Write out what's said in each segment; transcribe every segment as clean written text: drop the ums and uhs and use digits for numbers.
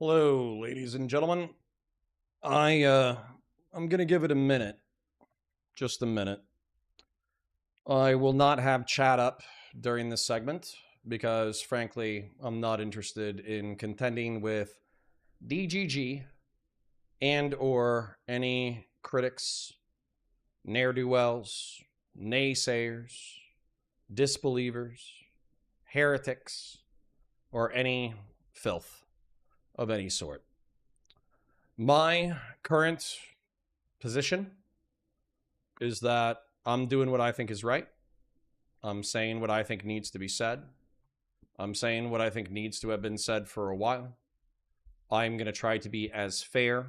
Hello, ladies and gentlemen. I'm gonna give it a minute. Just a minute. I will not have chat up during this segment because frankly, I'm not interested in contending with DGG and or any critics, ne'er-do-wells, naysayers, disbelievers, heretics, or any filth of any sort. My current position is that I'm doing what I think is right. I'm saying what I think needs to be said. I'm saying what I think needs to have been said for a while. I'm going to try to be as fair,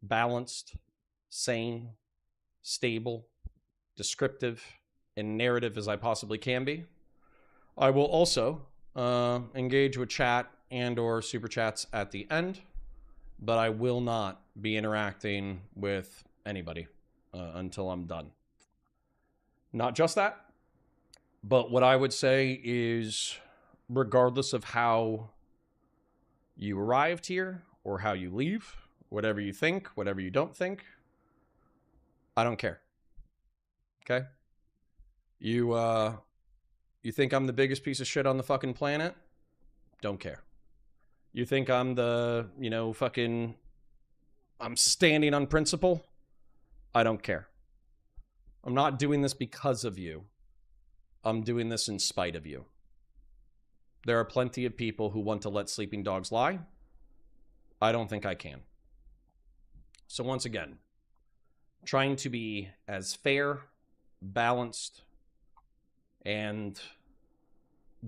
balanced, sane, stable, descriptive, and narrative as I possibly can be. I will also engage with chat and or super chats at the end, but I will not be interacting with anybody until I'm done. Not just that, but what I would say is regardless of how you arrived here or how you leave, whatever you think, whatever you don't think, I don't care. Okay? You think I'm the biggest piece of shit on the fucking planet? Don't care. You think I'm the, I'm standing on principle? I don't care. I'm not doing this because of you. I'm doing this in spite of you. There are plenty of people who want to let sleeping dogs lie. I don't think I can. So once again, trying to be as fair, balanced, and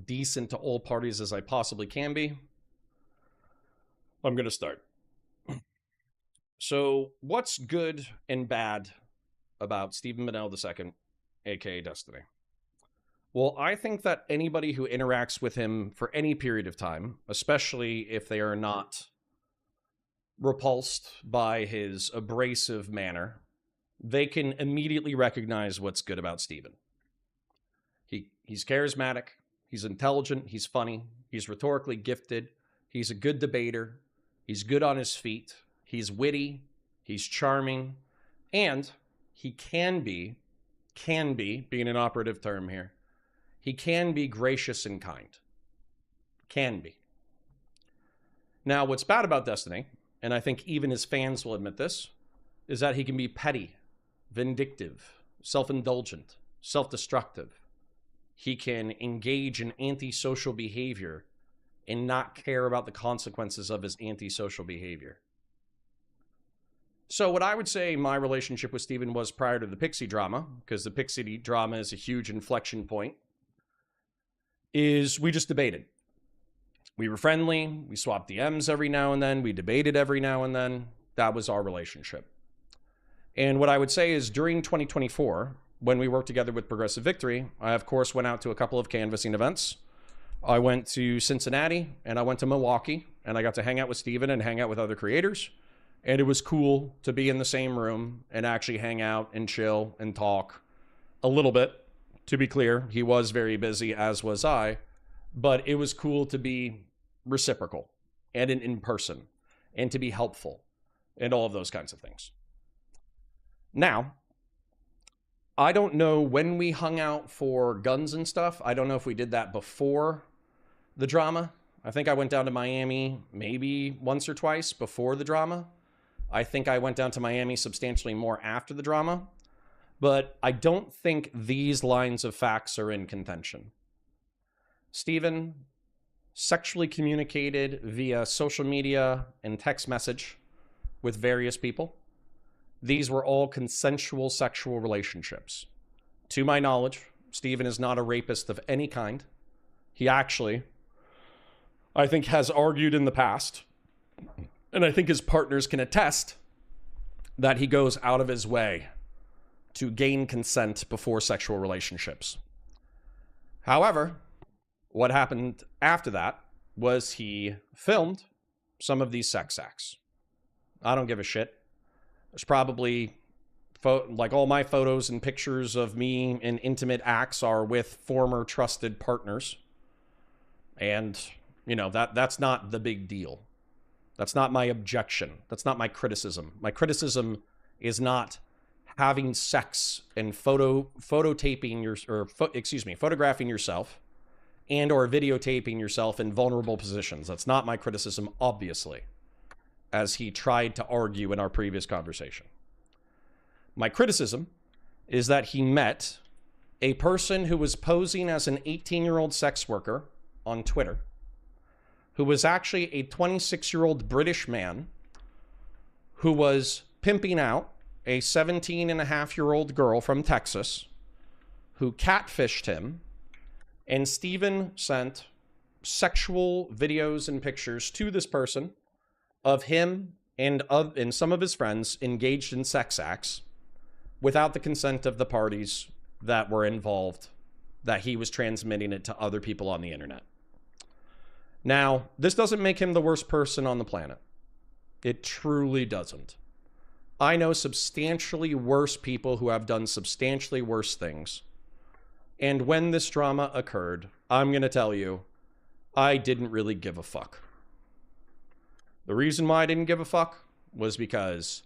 decent to all parties as I possibly can be. I'm going to start. So what's good and bad about Stephen Monell II, aka Destiny? Well, I think that anybody who interacts with him for any period of time, especially if they are not repulsed by his abrasive manner, they can immediately recognize what's good about Stephen. He's charismatic, he's intelligent, he's funny, he's rhetorically gifted, he's a good debater, he's good on his feet, he's witty, he's charming, and he can be, being an operative term here, he can be gracious and kind. Can be. Now, what's bad about Destiny, and I think even his fans will admit this, is that he can be petty, vindictive, self-indulgent, self-destructive. He can engage in antisocial behavior and not care about the consequences of his antisocial behavior. So what I would say my relationship with Stephen was prior to the Pixie drama, because the Pixie drama is a huge inflection point, is we just debated. We were friendly, we swapped DMs every now and then, we debated every now and then. That was our relationship. And what I would say is during 2024, when we worked together with Progressive Victory, I of course went out to a couple of canvassing events. I went to Cincinnati and I went to Milwaukee, and I got to hang out with Stephen and hang out with other creators. And it was cool to be in the same room and actually hang out and chill and talk a little bit. To be clear, he was very busy, as was I, but it was cool to be reciprocal and in person and to be helpful and all of those kinds of things. Now, I don't know when we hung out for guns and stuff. I don't know if we did that before the drama. I think I went down to Miami maybe once or twice before the drama. I think I went down to Miami substantially more after the drama. But I don't think these lines of facts are in contention. Stephen sexually communicated via social media and text message with various people. These were all consensual sexual relationships. To my knowledge, Stephen is not a rapist of any kind. He actually, I think, has argued in the past, and I think his partners can attest, that he goes out of his way to gain consent before sexual relationships. However, what happened after that was he filmed some of these sex acts. I don't give a shit. There's probably, like all my photos and pictures of me in intimate acts are with former trusted partners. And, that's not the big deal. That's not my objection. That's not my criticism. My criticism is not having sex and photographing yourself and or videotaping yourself in vulnerable positions. That's not my criticism, obviously, as he tried to argue in our previous conversation. My criticism is that he met a person who was posing as an 18-year-old sex worker on Twitter, who was actually a 26-year-old British man who was pimping out a 17-and-a-half-year-old girl from Texas who catfished him, and Steven sent sexual videos and pictures to this person of him and some of his friends engaged in sex acts without the consent of the parties that were involved, that he was transmitting it to other people on the internet. Now, this doesn't make him the worst person on the planet. It truly doesn't. I know substantially worse people who have done substantially worse things. And when this drama occurred, I'm going to tell you, I didn't really give a fuck. The reason why I didn't give a fuck was because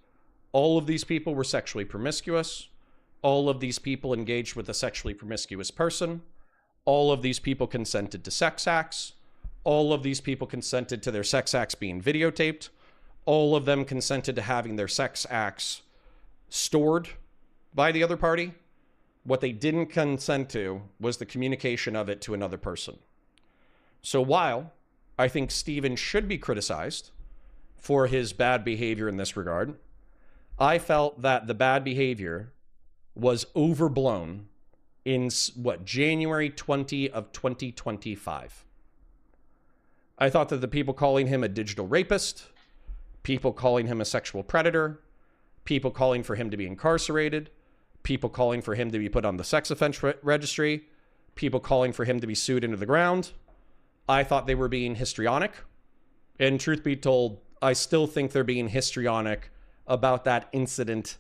all of these people were sexually promiscuous. All of these people engaged with a sexually promiscuous person. All of these people consented to sex acts. All of these people consented to their sex acts being videotaped. All of them consented to having their sex acts stored by the other party. What they didn't consent to was the communication of it to another person. So while I think Steven should be criticized for his bad behavior in this regard, I felt that the bad behavior was overblown in January 20 of 2025. I thought that the people calling him a digital rapist, people calling him a sexual predator, people calling for him to be incarcerated, people calling for him to be put on the sex offense registry, people calling for him to be sued into the ground, I thought they were being histrionic. And truth be told, I still think they're being histrionic about that incident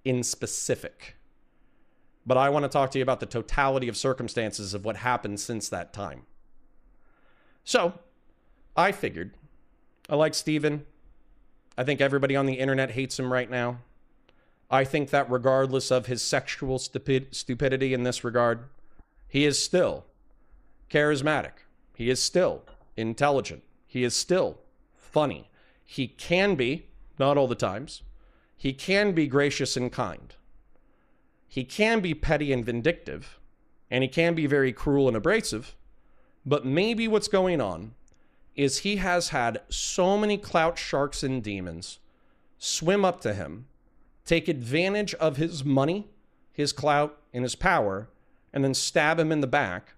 in specific. But I want to talk to you about the totality of circumstances of what happened since that time. So, I figured, I like Steven. I think everybody on the internet hates him right now. I think that regardless of his sexual stupidity in this regard, he is still charismatic. He is still intelligent. He is still funny. He can be, not all the times, he can be gracious and kind. He can be petty and vindictive, and he can be very cruel and abrasive, but maybe what's going on is he has had so many clout sharks and demons swim up to him, take advantage of his money, his clout, and his power, and then stab him in the back.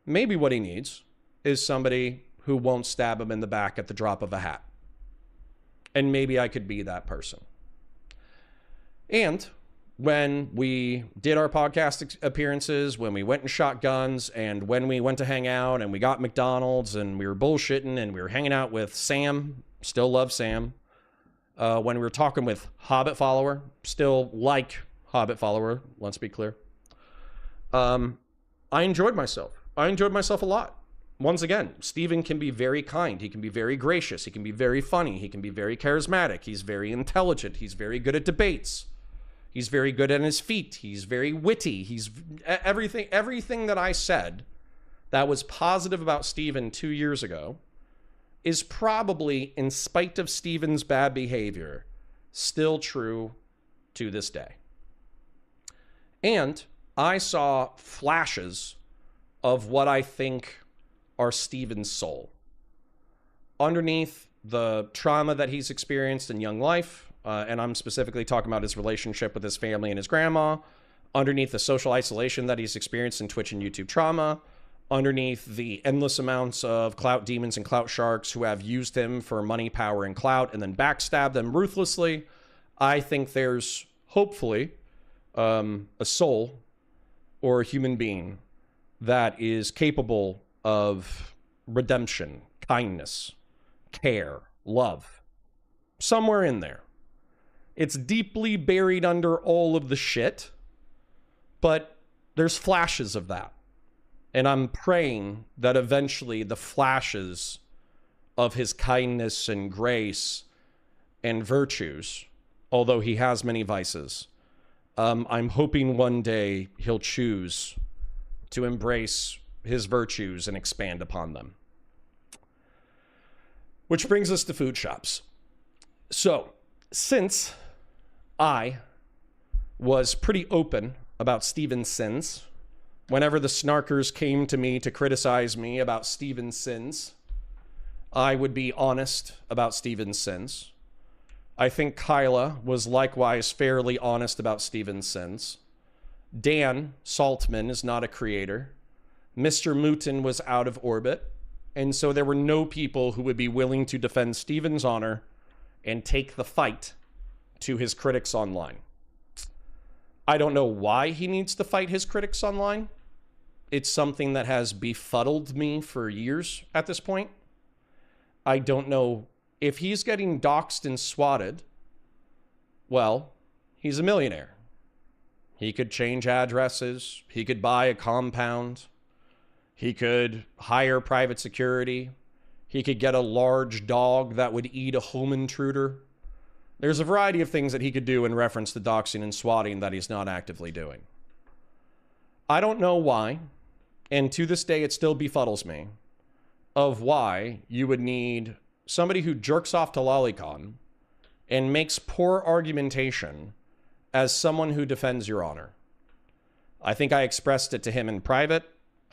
Maybe what he needs is somebody who won't stab him in the back at the drop of a hat. And maybe I could be that person. And when we did our podcast appearances, when we went and shot guns, and when we went to hang out and we got McDonald's and we were bullshitting and we were hanging out with Sam, still love Sam. When we were talking with Hobbit Follower, still like Hobbit Follower, let's be clear. I enjoyed myself. I enjoyed myself a lot. Once again, Steven can be very kind. He can be very gracious. He can be very funny. He can be very charismatic. He's very intelligent. He's very good at debates. He's very good on his feet. He's very witty. He's everything that I said that was positive about Steven 2 years ago is probably, in spite of Steven's bad behavior, still true to this day. And I saw flashes of what I think are Steven's soul. Underneath the trauma that he's experienced in young life, and I'm specifically talking about his relationship with his family and his grandma, underneath the social isolation that he's experienced in Twitch and YouTube trauma, underneath the endless amounts of clout demons and clout sharks who have used him for money, power, and clout, and then backstabbed them ruthlessly, I think there's hopefully a soul or a human being that is capable of redemption, kindness, care, love, somewhere in there. It's deeply buried under all of the shit, but there's flashes of that. And I'm praying that eventually the flashes of his kindness and grace and virtues, although he has many vices. I'm hoping one day he'll choose to embrace his virtues and expand upon them. Which brings us to food shops. So, since I was pretty open about Steven's sins, whenever the snarkers came to me to criticize me about Steven's sins, I would be honest about Steven's sins. I think Kyla was likewise fairly honest about Steven's sins. Dan Saltman is not a creator. Mr. Mouton was out of orbit. And so there were no people who would be willing to defend Steven's honor and take the fight to his critics online. I don't know why he needs to fight his critics online. It's something that has befuddled me for years at this point. I don't know if he's getting doxxed and swatted. Well, he's a millionaire. He could change addresses. He could buy a compound. He could hire private security. He could get a large dog that would eat a home intruder. There's a variety of things that he could do in reference to doxing and swatting that he's not actively doing. I don't know why, and to this day it still befuddles me, of why you would need somebody who jerks off to Lolicon and makes poor argumentation as someone who defends your honor. I think I expressed it to him in private.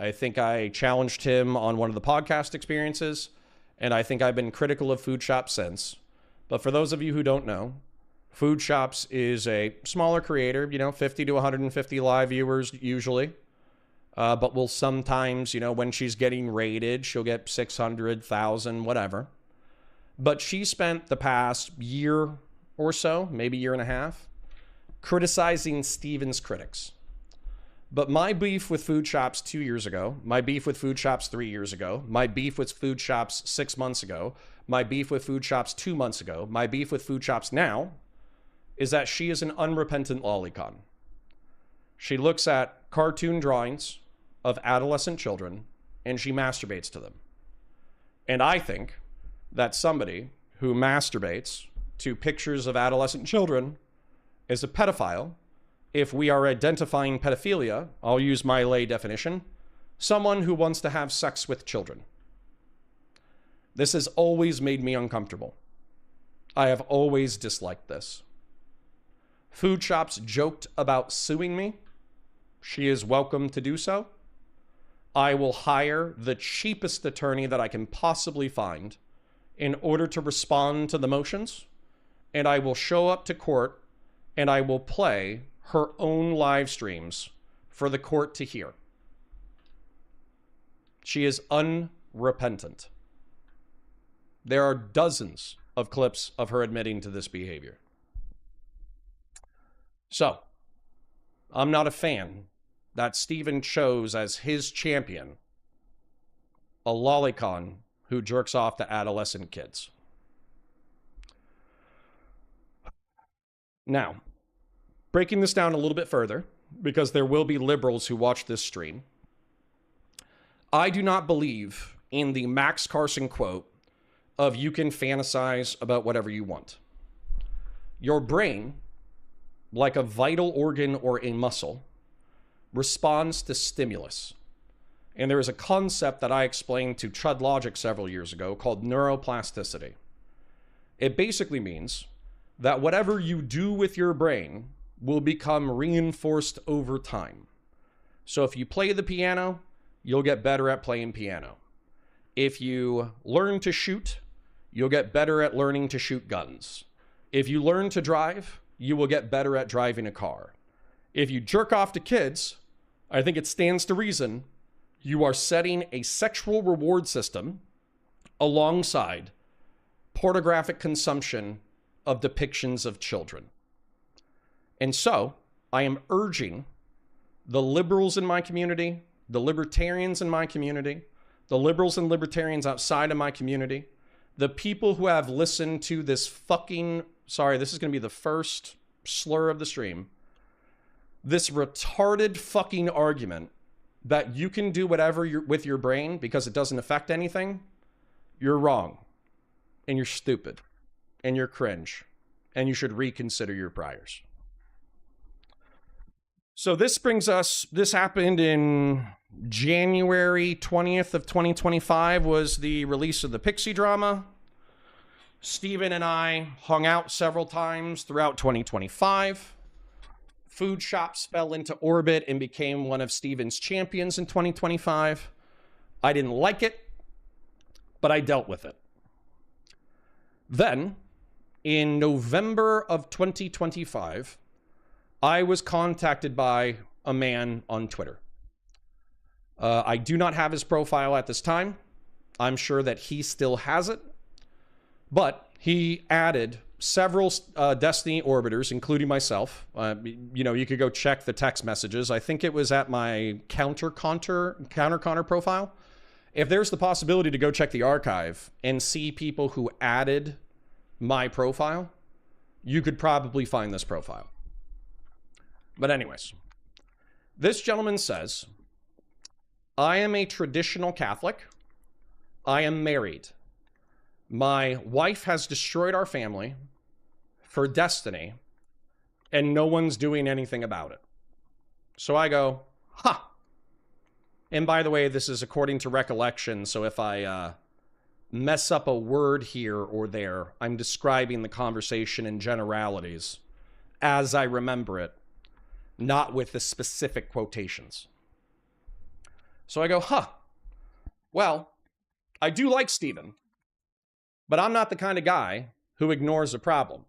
I think I challenged him on one of the podcast experiences, and I think I've been critical of Food Shops since. But for those of you who don't know, Food Shops is a smaller creator, 50 to 150 live viewers usually. But will sometimes, when she's getting rated, she'll get 600,000, whatever. But she spent the past year or so, maybe year and a half, criticizing Steven's critics. But my beef with Food Shops 2 years ago, my beef with Food Shops 3 years ago, my beef with Food Shops 6 months ago, my beef with Food Shops 2 months ago, my beef with Food Shops now, is that she is an unrepentant lolicon. She looks at cartoon drawings of adolescent children and she masturbates to them. And I think that somebody who masturbates to pictures of adolescent children is a pedophile. If we are identifying pedophilia, I'll use my lay definition, someone who wants to have sex with children. This has always made me uncomfortable. I have always disliked this. Food Shops joked about suing me. She is welcome to do so. I will hire the cheapest attorney that I can possibly find in order to respond to the motions, and I will show up to court and I will play her own live streams for the court to hear. She is unrepentant. There are dozens of clips of her admitting to this behavior. So, I'm not a fan that Steven chose as his champion a lolicon who jerks off to adolescent kids. Now, breaking this down a little bit further, because there will be liberals who watch this stream, I do not believe in the Max Carson quote of you can fantasize about whatever you want. Your brain, like a vital organ or a muscle, responds to stimulus. And there is a concept that I explained to Chud Logic several years ago called neuroplasticity. It basically means that whatever you do with your brain will become reinforced over time. So if you play the piano, you'll get better at playing piano. If you learn to shoot, you'll get better at learning to shoot guns. If you learn to drive, you will get better at driving a car. If you jerk off to kids, I think it stands to reason you are setting a sexual reward system alongside pornographic consumption of depictions of children. And so, I am urging the liberals in my community, the libertarians in my community, the liberals and libertarians outside of my community, the people who have listened to this fucking, sorry, this is going to be the first slur of the stream, this retarded fucking argument that you can do whatever with your brain because it doesn't affect anything, you're wrong. and you're stupid, and you're cringe, and you should reconsider your priors. So this happened in January 20th of 2025 was the release of the Pixie drama. Steven and I hung out several times throughout 2025. Food shops fell into orbit and became one of Steven's champions in 2025. I didn't like it, but I dealt with it. Then, in November of 2025, I was contacted by a man on Twitter. I do not have his profile at this time. I'm sure that he still has it. But he added several Destiny orbiters, including myself. You could go check the text messages. I think it was at my Counter Connor profile. If there's the possibility to go check the archive and see people who added my profile, you could probably find this profile. But anyways, this gentleman says, I am a traditional Catholic. I am married. My wife has destroyed our family for Destiny, and no one's doing anything about it. So I go, huh. And by the way, this is according to recollection, so if I mess up a word here or there, I'm describing the conversation in generalities as I remember it, not with the specific quotations. So I go, huh. Well, I do like Steven, but I'm not the kind of guy who ignores a problem.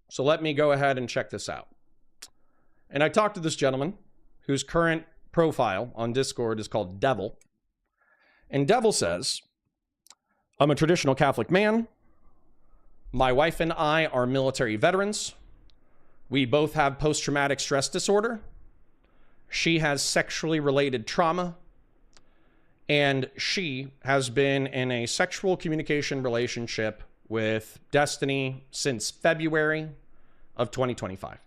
So let me go ahead and check this out. And I talked to this gentleman whose current profile on Discord is called Devil. And Devil says, I'm a traditional Catholic man. My wife and I are military veterans. We both have post-traumatic stress disorder. She has sexually related trauma. And she has been in a sexual communication relationship with Destiny since February of 2025.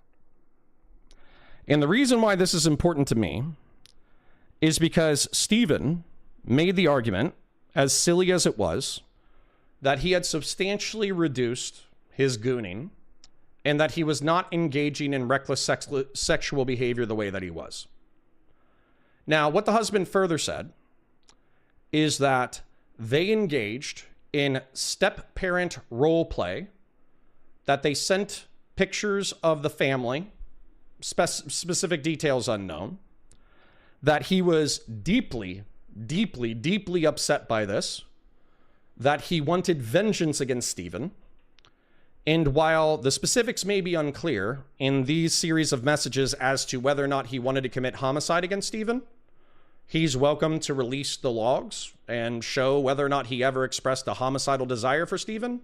And the reason why this is important to me is because Steven made the argument, as silly as it was, that he had substantially reduced his gooning and that he was not engaging in reckless sexual behavior the way that he was. Now, what the husband further said is that they engaged in step-parent role play, that they sent pictures of the family, specific details unknown, that he was deeply, deeply, deeply upset by this, that he wanted vengeance against Steven. And while the specifics may be unclear in these series of messages as to whether or not he wanted to commit homicide against Steven, he's welcome to release the logs and show whether or not he ever expressed a homicidal desire for Steven.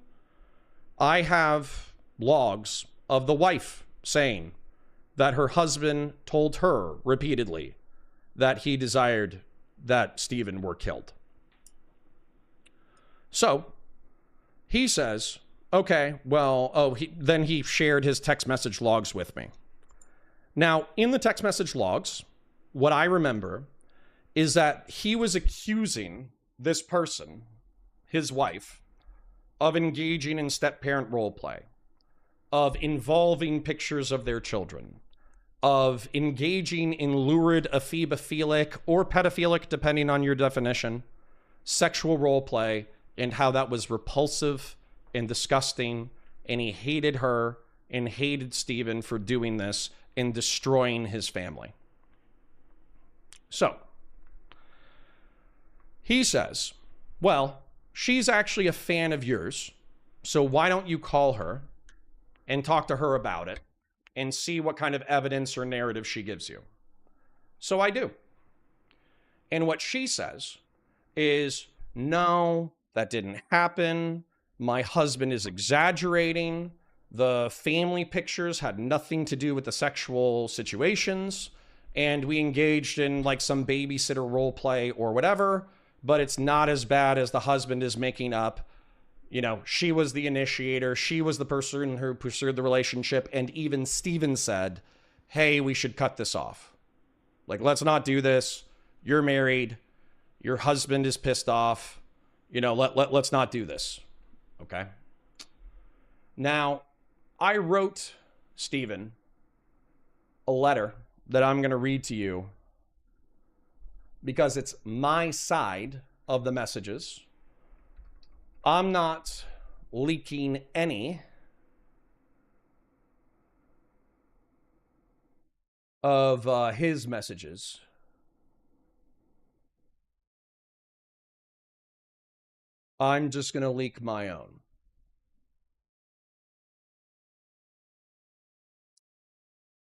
I have logs of the wife saying that her husband told her repeatedly that he desired that Steven were killed. So he says, okay, well, then he shared his text message logs with me. Now, in the text message logs, what I remember is that he was accusing this person, his wife, of engaging in step-parent role play, of involving pictures of their children, of engaging in lurid, ephebophilic, or pedophilic, depending on your definition, sexual role play, and how that was repulsive and disgusting, and he hated her and hated Steven for doing this and destroying his family. So, he says, well, she's actually a fan of yours, so why don't you call her and talk to her about it and see what kind of evidence or narrative she gives you? So I do. And what she says is, no, that didn't happen. My husband is exaggerating. The family pictures had nothing to do with the sexual situations. And we engaged in like some babysitter role play or whatever, but it's not as bad as the husband is making up. You know, she was the initiator. She was the person who pursued the relationship. And even Steven said, hey, we should cut this off. Like, let's not do this. You're married. Your husband is pissed off. You know, let's not do this. Okay. Now, I wrote Stephen a letter that I'm going to read to you because it's my side of the messages. I'm not leaking any of his messages. I'm just going to leak my own.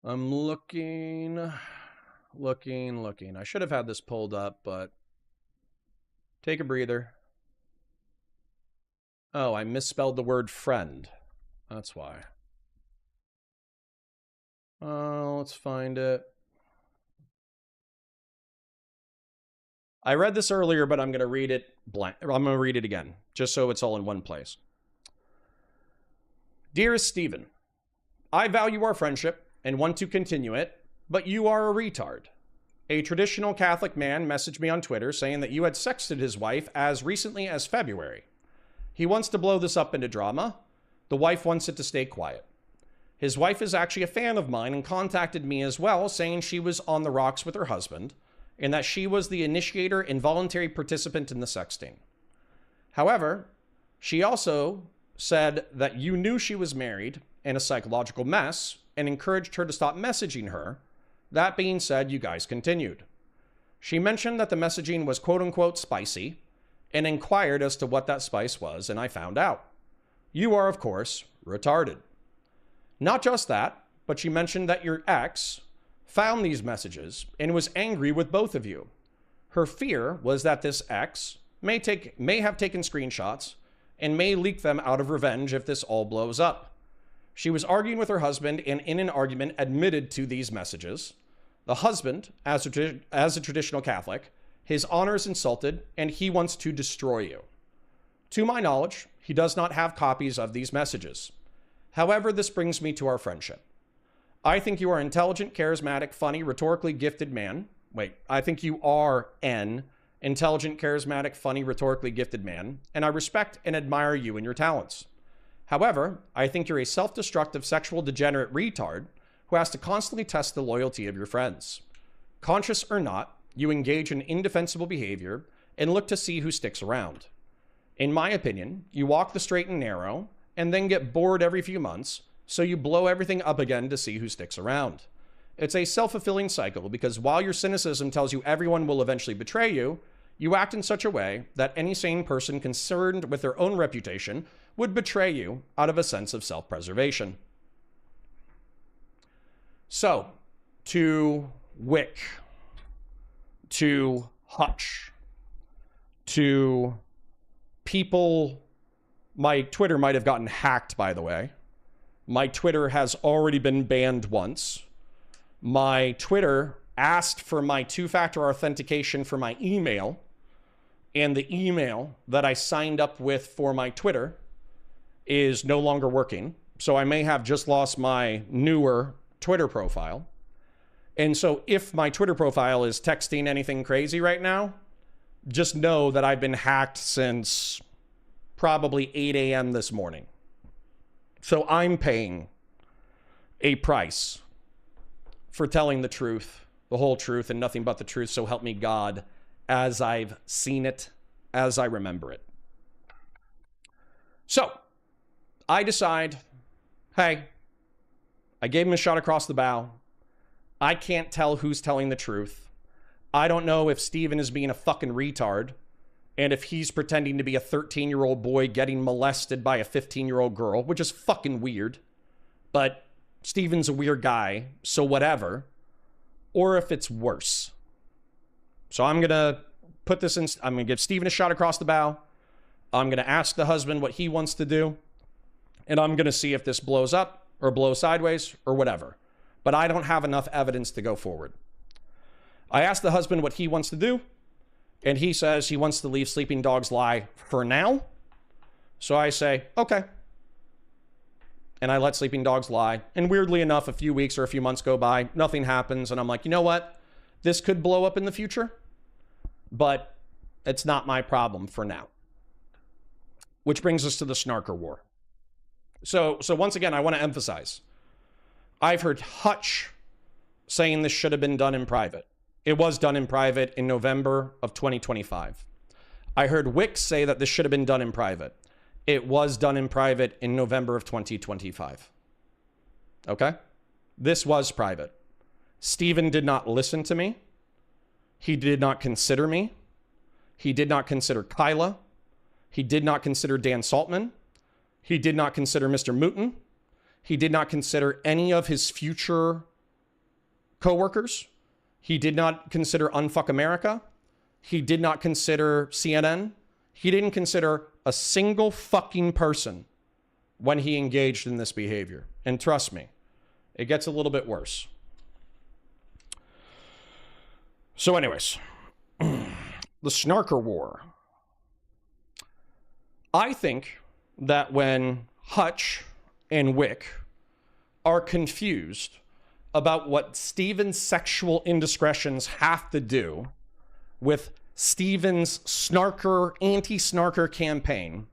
I'm looking. I should have had this pulled up, but take a breather. Oh, I misspelled the word friend. That's why. Let's find it. I read this earlier, but I'm going to read it blank. I'm going to read it again, just so it's all in one place. Dearest Stephen, I value our friendship and want to continue it, but you are a retard. A traditional Catholic man messaged me on Twitter saying that you had sexted his wife as recently as February. He wants to blow this up into drama. The wife wants it to stay quiet. His wife is actually a fan of mine and contacted me as well, saying she was on the rocks with her husband and that she was the initiator and voluntary participant in the sexting. However, she also said that you knew she was married and a psychological mess and encouraged her to stop messaging her. That being said, you guys continued. She mentioned that the messaging was quote-unquote spicy and inquired as to what that spice was, and I found out. You are, of course, retarded. Not just that, but she mentioned that your ex found these messages and was angry with both of you. Her fear was that this ex may have taken screenshots and may leak them out of revenge if this all blows up. She was arguing with her husband and in an argument admitted to these messages. The husband, as a traditional Catholic, his honor is insulted and he wants to destroy you. To my knowledge, he does not have copies of these messages. However, this brings me to our friendship. I think you are an intelligent, charismatic, funny, rhetorically gifted man. I think you are an intelligent, charismatic, funny, rhetorically gifted man, and I respect and admire you and your talents. However, I think you're a self-destructive, sexual degenerate retard who has to constantly test the loyalty of your friends. Conscious or not, you engage in indefensible behavior and look to see who sticks around. In my opinion, you walk the straight and narrow and then get bored every few months, so you blow everything up again to see who sticks around. It's a self-fulfilling cycle because while your cynicism tells you everyone will eventually betray you, you act in such a way that any sane person concerned with their own reputation would betray you out of a sense of self-preservation. So, to Wick, to Hutch, to people, my Twitter might have gotten hacked, by the way. My Twitter has already been banned once. My Twitter asked for my two-factor authentication for my email, and the email that I signed up with for my Twitter is no longer working. So I may have just lost my newer Twitter profile. And so if my Twitter profile is texting anything crazy right now, just know that I've been hacked since probably 8 a.m. this morning. So I'm paying a price for telling the truth, the whole truth, and nothing but the truth. So help me God, as I've seen it, as I remember it. So I decide, hey, I gave him a shot across the bow. I can't tell who's telling the truth. I don't know if Steven is being a fucking retard and if he's pretending to be a 13-year-old boy getting molested by a 15-year-old girl, which is fucking weird. But Steven's a weird guy, so whatever. Or if it's worse. So I'm going to put this in, I'm going to give Steven a shot across the bow. I'm going to ask the husband what he wants to do. And I'm going to see if this blows up or blows sideways or whatever. But I don't have enough evidence to go forward. I asked the husband what he wants to do. And he says he wants to leave Sleeping Dogs Lie for now. So I say, okay. And I let Sleeping Dogs lie. And weirdly enough, a few weeks or a few months go by, nothing happens. And I'm like, you know what? This could blow up in the future, but it's not my problem for now. Which brings us to the Snarker War. So once again, I want to emphasize, I've heard Hutch saying this should have been done in private. It was done in private in November of 2025. I heard Wick say that this should have been done in private. It was done in private in November of 2025. Okay? This was private. Steven did not listen to me. He did not consider me. He did not consider Kyla. He did not consider Dan Saltman. He did not consider Mr. Mouton. He did not consider any of his future coworkers. He did not consider Unfuck America. He did not consider CNN. He didn't consider a single fucking person when he engaged in this behavior. And trust me, it gets a little bit worse. So anyways, the Snarker War. I think that when Hutch and Wick are confused about what Steven's sexual indiscretions have to do with Steven's anti-snarker campaign,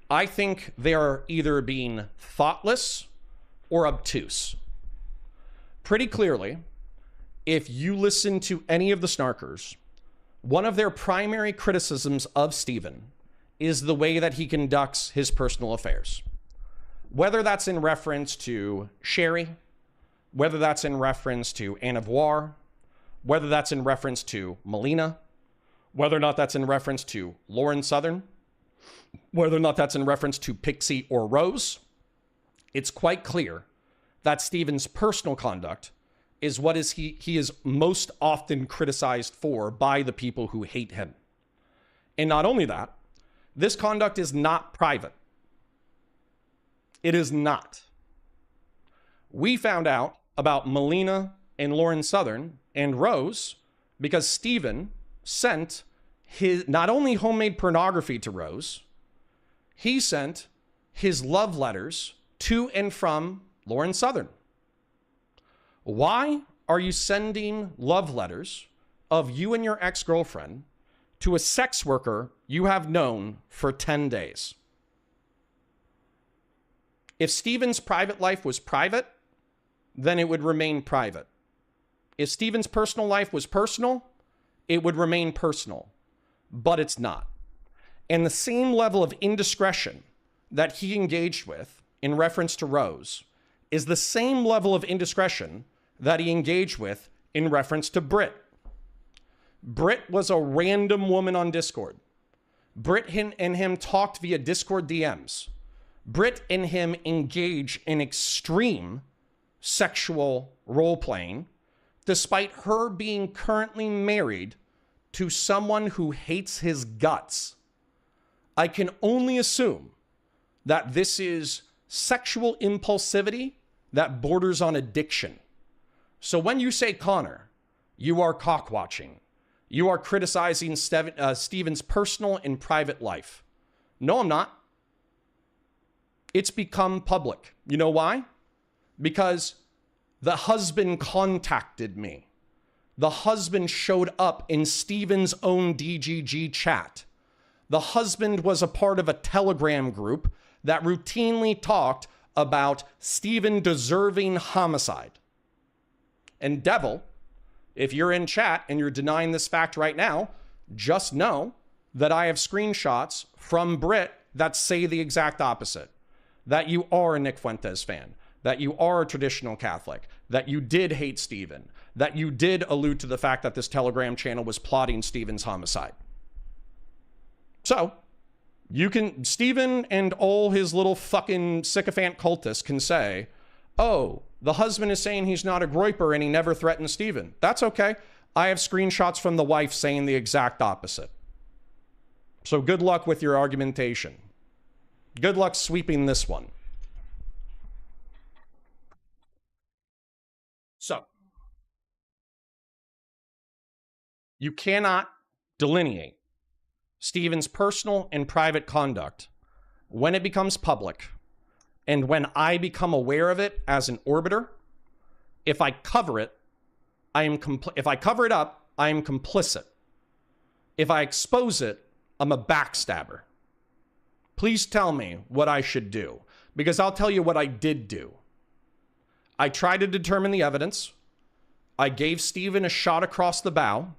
I think they are either being thoughtless or obtuse. Pretty clearly, if you listen to any of the snarkers, one of their primary criticisms of Steven is the way that he conducts his personal affairs. Whether that's in reference to Sherry, whether that's in reference to Anne of War, whether that's in reference to Melina, whether or not that's in reference to Lauren Southern, whether or not that's in reference to Pixie or Rose, it's quite clear that Steven's personal conduct is what he is most often criticized for by the people who hate him. And not only that, this conduct is not private. It is not. We found out about Melina and Lauren Southern and Rose because Steven sent his not only homemade pornography to Rose, he sent his love letters to and from Lauren Southern. Why are you sending love letters of you and your ex-girlfriend to a sex worker you have known for 10 days? If Steven's private life was private, then it would remain private. If Steven's personal life was personal, it would remain personal. But it's not. And the same level of indiscretion that he engaged with in reference to Rose is the same level of indiscretion that he engaged with in reference to Britt. Britt was a random woman on Discord. Britt and him talked via Discord DMs. Britt and him engage in extreme sexual role-playing, despite her being currently married to someone who hates his guts. I can only assume that this is sexual impulsivity that borders on addiction. So when you say, Connor, you are cock-watching, you are criticizing Steven's personal and private life. No, I'm not. It's become public. You know why? Because the husband contacted me. The husband showed up in Steven's own DGG chat. The husband was a part of a Telegram group that routinely talked about Steven deserving homicide. And Devil, if you're in chat and you're denying this fact right now, just know that I have screenshots from Britt that say the exact opposite. That you are a Nick Fuentes fan, that you are a traditional Catholic, that you did hate Steven, that you did allude to the fact that this Telegram channel was plotting Steven's homicide. So, Steven and all his little fucking sycophant cultists can say, oh, the husband is saying he's not a groiper and he never threatened Steven. That's okay. I have screenshots from the wife saying the exact opposite. So good luck with your argumentation. Good luck sweeping this one. So, you cannot delineate Steven's personal and private conduct when it becomes public. And when I become aware of it as an orbiter, if I cover it, if I cover it up, I am complicit. If I expose it, I'm a backstabber. Please tell me what I should do. Because I'll tell you what I did do. I tried to determine the evidence. I gave Steven a shot across the bow,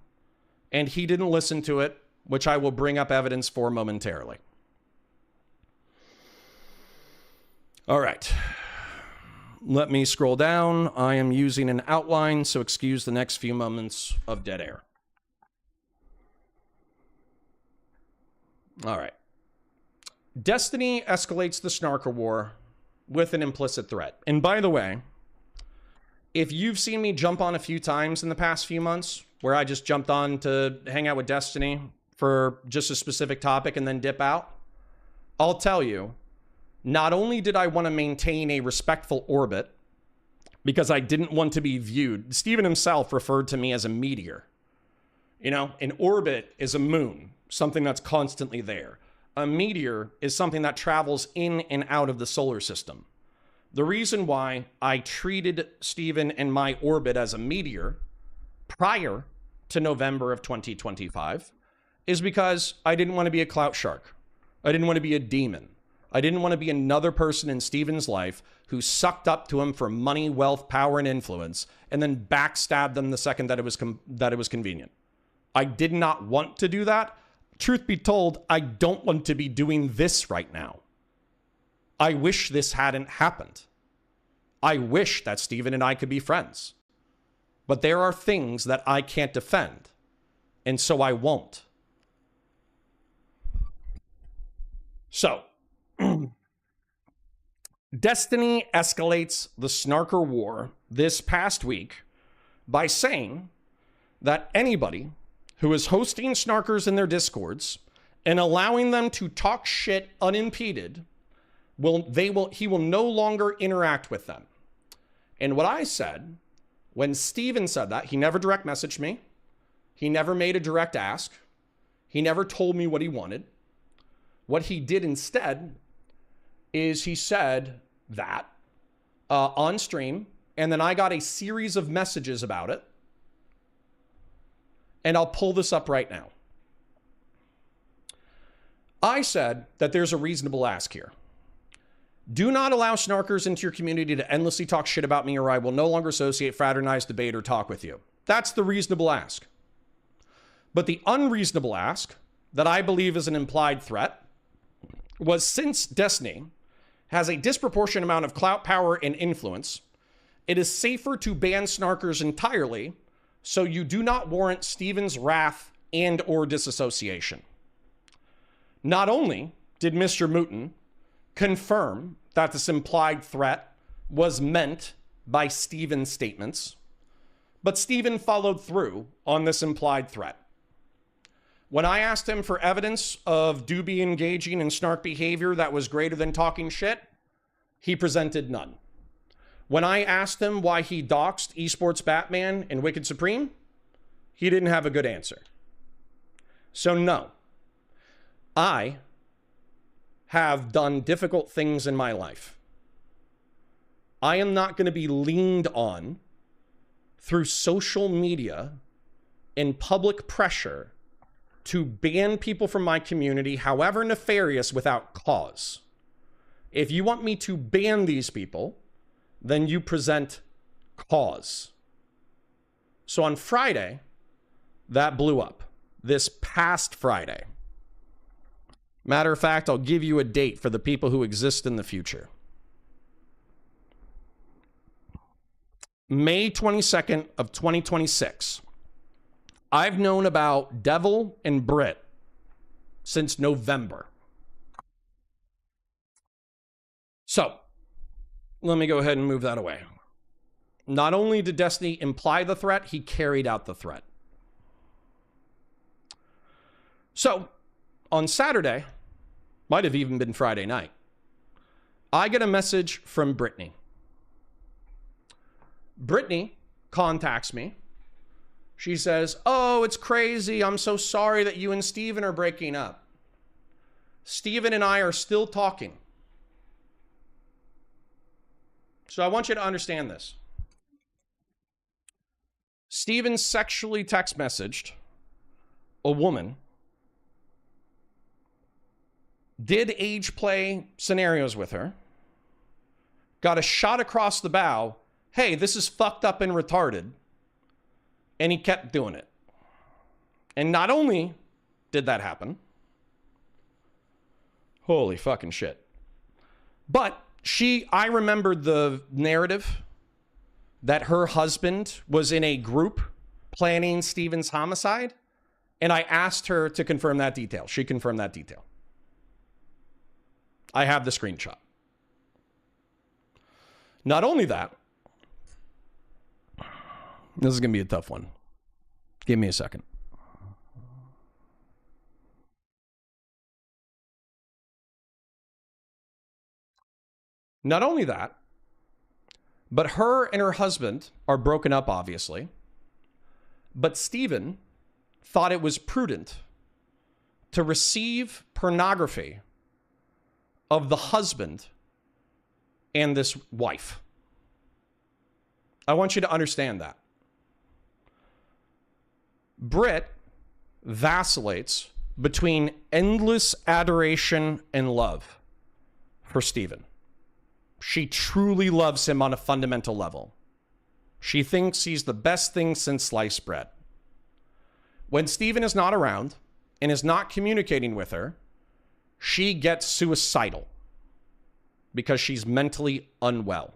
and he didn't listen to it, which I will bring up evidence for momentarily. All right. Let me scroll down. I am using an outline, so excuse the next few moments of dead air. All right. Destiny escalates the snarker war with an implicit threat. And by the way, if you've seen me jump on a few times in the past few months where I just jumped on to hang out with Destiny for just a specific topic and then dip out, I'll tell you, not only did I want to maintain a respectful orbit because I didn't want to be viewed, Steven himself referred to me as a meteor. You know, an orbit is a moon, something that's constantly there. A meteor is something that travels in and out of the solar system. The reason why I treated Steven and my orbit as a meteor prior to November of 2025 is because I didn't want to be a clout shark. I didn't want to be a demon. I didn't want to be another person in Steven's life who sucked up to him for money, wealth, power, and influence, and then backstabbed them the second that it was convenient. I did not want to do that. Truth be told, I don't want to be doing this right now. I wish this hadn't happened. I wish that Steven and I could be friends. But there are things that I can't defend, and so I won't. So, Destiny escalates the snarker war this past week by saying that anybody who is hosting snarkers in their discords and allowing them to talk shit unimpeded, he will no longer interact with them. And what I said, when Steven said that, he never direct messaged me. He never made a direct ask. He never told me what he wanted. What he did instead is he said that on stream, and then I got a series of messages about it. And I'll pull this up right now. I said that there's a reasonable ask here. Do not allow snarkers into your community to endlessly talk shit about me, or I will no longer associate, fraternize, debate, or talk with you. That's the reasonable ask. But the unreasonable ask, that I believe is an implied threat, was since Destiny has a disproportionate amount of clout, power, and influence, it is safer to ban snarkers entirely so you do not warrant Steven's wrath and or disassociation. Not only did Mr. Mooten confirm that this implied threat was meant by Steven's statements, but Steven followed through on this implied threat. When I asked him for evidence of Doobie engaging in snark behavior that was greater than talking shit, he presented none. When I asked him why he doxed Esports Batman and Wicked Supreme, he didn't have a good answer. So no, I have done difficult things in my life. I am not going to be leaned on through social media and public pressure to ban people from my community, however nefarious, without cause. If you want me to ban these people, then you present cause. So on Friday, that blew up. This past Friday. Matter of fact, I'll give you a date for the people who exist in the future. May 22nd of 2026. I've known about Devil and Brit since November. So, let me go ahead and move that away. Not only did Destiny imply the threat, he carried out the threat. So, on Saturday, might have even been Friday night, I get a message from Brittany. Brittany contacts me. She says, "Oh, it's crazy. I'm so sorry that you and Steven are breaking up. Steven and I are still talking." So I want you to understand this. Steven sexually text messaged a woman, did age play scenarios with her, got a shot across the bow. Hey, this is fucked up and retarded. And he kept doing it. And not only did that happen, holy fucking shit, but I remembered the narrative that her husband was in a group planning Stephen's homicide, and I asked her to confirm that detail. She confirmed that detail. I have the screenshot. Not only that, this is going to be a tough one. Give me a second. Not only that, but her and her husband are broken up, obviously. But Stephen thought it was prudent to receive pornography of the husband and this wife. I want you to understand that. Britt vacillates between endless adoration and love for Stephen. She truly loves him on a fundamental level. She thinks he's the best thing since sliced bread. When Stephen is not around and is not communicating with her, she gets suicidal because she's mentally unwell.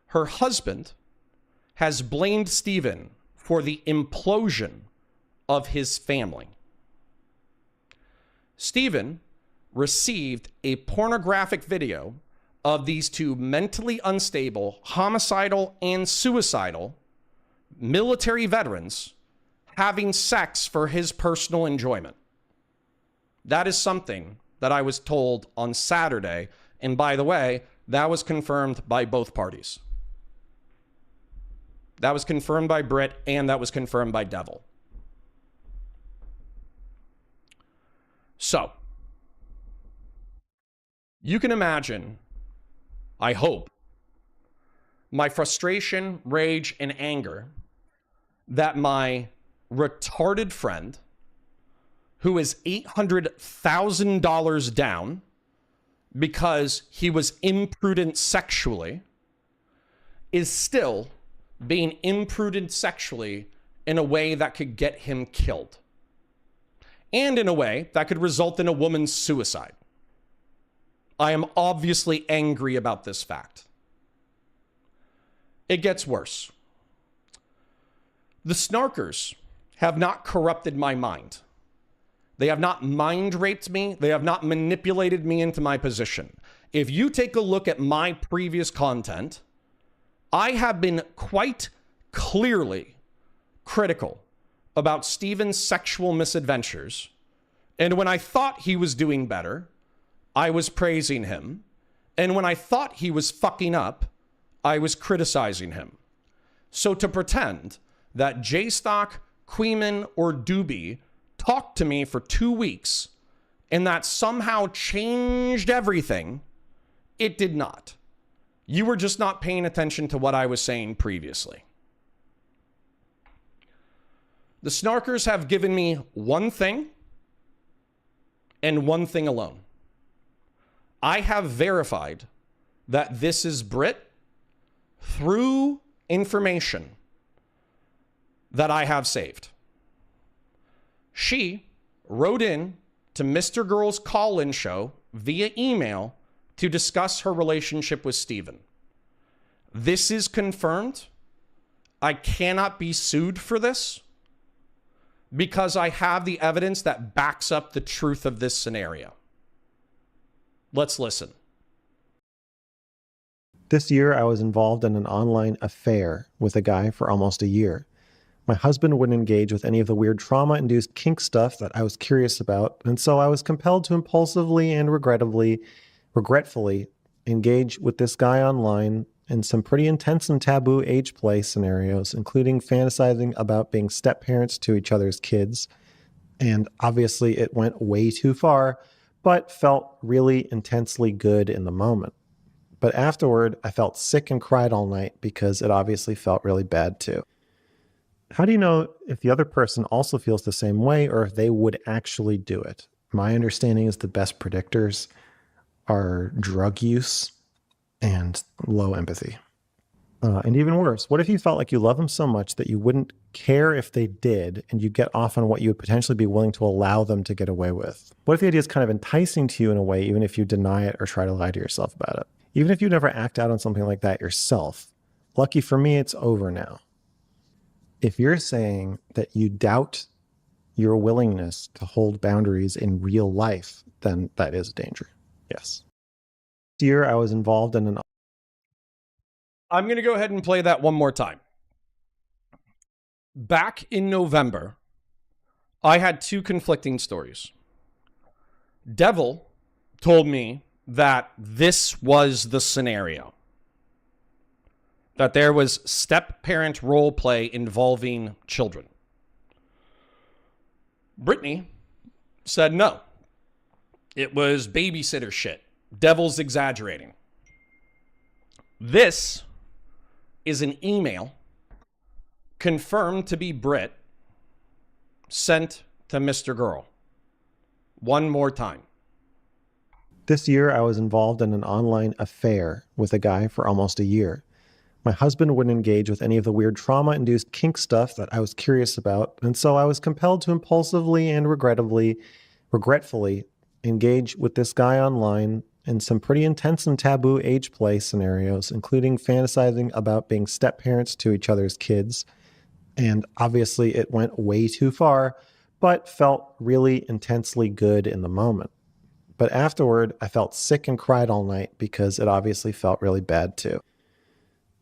Her husband has blamed Stephen for the implosion of his family. Stephen received a pornographic video of these two mentally unstable, homicidal, and suicidal military veterans having sex for his personal enjoyment. That is something that I was told on Saturday. And by the way, that was confirmed by both parties. That was confirmed by Britt, and that was confirmed by Devil. So, you can imagine, I hope, my frustration, rage, and anger that my retarded friend, who is $800,000 down because he was imprudent sexually, is still being imprudent sexually in a way that could get him killed. And in a way that could result in a woman's suicide. I am obviously angry about this fact. It gets worse. The snarkers have not corrupted my mind. They have not mind raped me. They have not manipulated me into my position. If you take a look at my previous content, I have been quite clearly critical about Stephen's sexual misadventures. And when I thought he was doing better, I was praising him. And when I thought he was fucking up, I was criticizing him. So to pretend that J-Stock, Queeman, or Doobie talked to me for 2 weeks and that somehow changed everything, it did not. You were just not paying attention to what I was saying previously. The snarkers have given me one thing and one thing alone. I have verified that this is Britt through information that I have saved. She wrote in to Mr. Girl's call-in show via email to discuss her relationship with Stephen. This is confirmed. I cannot be sued for this because I have the evidence that backs up the truth of this scenario. Let's listen. This year, I was involved in an online affair with a guy for almost a year. My husband wouldn't engage with any of the weird trauma-induced kink stuff that I was curious about, and so I was compelled to impulsively and regretfully engage with this guy online in some pretty intense and taboo age play scenarios, including fantasizing about being step-parents to each other's kids. And obviously it went way too far, but felt really intensely good in the moment. But afterward, I felt sick and cried all night because it obviously felt really bad too. How do you know if the other person also feels the same way or if they would actually do it? My understanding is the best predictors are drug use and low empathy. And even worse, what if you felt like you love them so much that you wouldn't care if they did, and you get off on what you would potentially be willing to allow them to get away with? What if the idea is kind of enticing to you in a way, even if you deny it or try to lie to yourself about it? Even if you never act out on something like that yourself, lucky for me, it's over now. If you're saying that you doubt your willingness to hold boundaries in real life, then that is a danger. Yes. This year, I was involved in an I'm going to go ahead and play that one more time. Back in November, I had two conflicting stories. Devil told me that this was the scenario, that there was step-parent role play involving children. Brittany said no. It was babysitter shit. Devil's exaggerating. This is an email confirmed to be Brit sent to Mr. Girl. One more time. This year, I was involved in an online affair with a guy for almost a year. My husband wouldn't engage with any of the weird trauma-induced kink stuff that I was curious about, and so I was compelled to impulsively and regretfully engage with this guy online in some pretty intense and taboo age play scenarios, including fantasizing about being step-parents to each other's kids. And obviously, it went way too far, but felt really intensely good in the moment. But afterward, I felt sick and cried all night because it obviously felt really bad too.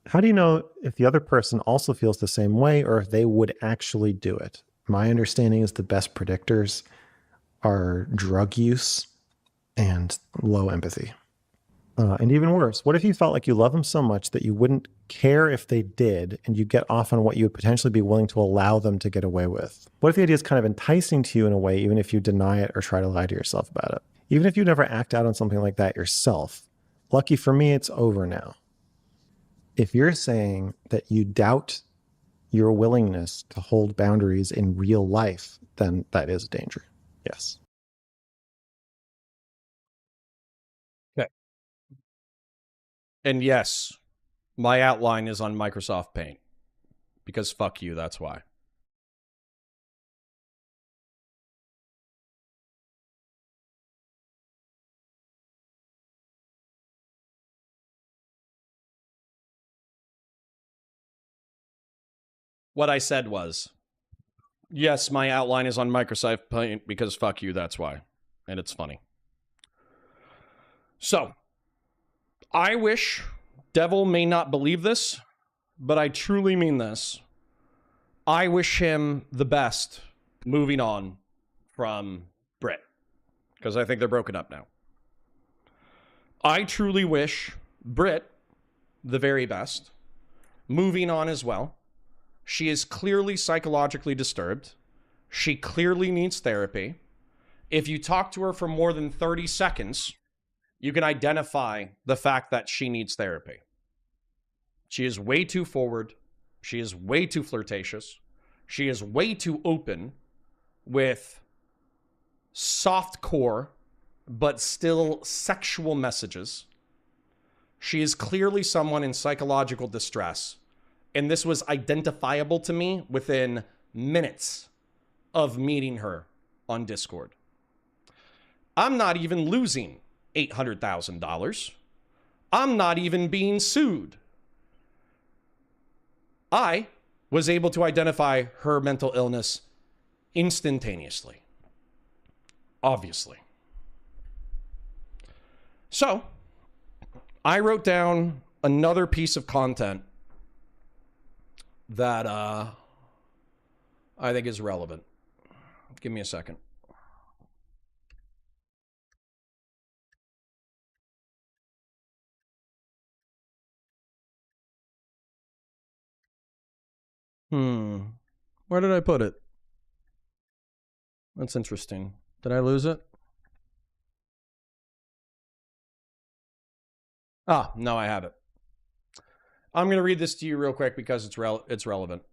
How do you know if the other person also feels the same way or if they would actually do it? My understanding is the best predictors are drug use and low empathy. And even worse, what if you felt like you love them so much that you wouldn't care if they did, and you get off on what you would potentially be willing to allow them to get away with? What if the idea is kind of enticing to you in a way, even if you deny it or try to lie to yourself about it? Even if you never act out on something like that yourself, lucky for me, it's over now. If you're saying that you doubt your willingness to hold boundaries in real life, then that is a danger. Yes. Okay. And yes, my outline is on Microsoft Paint. Because fuck you, that's why. What I said was, yes, my outline is on Microsoft Paint because fuck you, that's why. And it's funny. So, I wish Devil may not believe this, but I truly mean this. I wish him the best moving on from Brit, because I think they're broken up now. I truly wish Brit the very best, moving on as well. She is clearly psychologically disturbed. She clearly needs therapy. If you talk to her for more than 30 seconds, you can identify the fact that she needs therapy. She is way too forward. She is way too flirtatious. She is way too open with soft core, but still sexual messages. She is clearly someone in psychological distress. And this was identifiable to me within minutes of meeting her on Discord. I'm not even losing $800,000. I'm not even being sued. I was able to identify her mental illness instantaneously. Obviously. So, I wrote down another piece of content that I think is relevant. Give me a second. Where did I put it? That's interesting. Did I lose it? Ah, no, I have it. I'm going to read this to you real quick because it's relevant.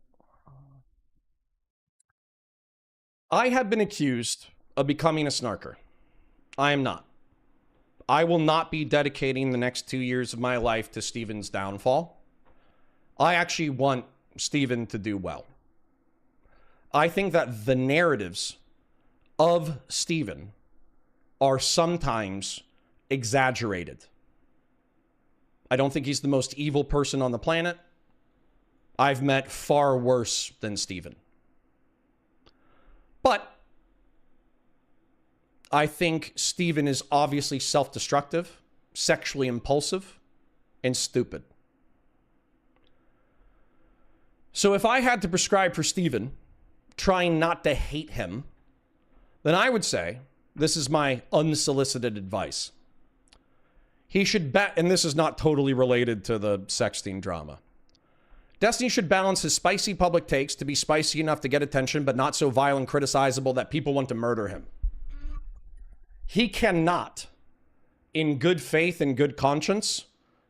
I have been accused of becoming a snarker. I am not. I will not be dedicating the next 2 years of my life to Steven's downfall. I actually want Steven to do well. I think that the narratives of Steven are sometimes exaggerated. I don't think he's the most evil person on the planet. I've met far worse than Steven. But I think Steven is obviously self-destructive, sexually impulsive, and stupid. So if I had to prescribe for Steven, trying not to hate him, then I would say, this is my unsolicited advice. He should and this is not totally related to the sexting drama. Destiny should balance his spicy public takes to be spicy enough to get attention, but not so vile and criticizable that people want to murder him. He cannot, in good faith and good conscience,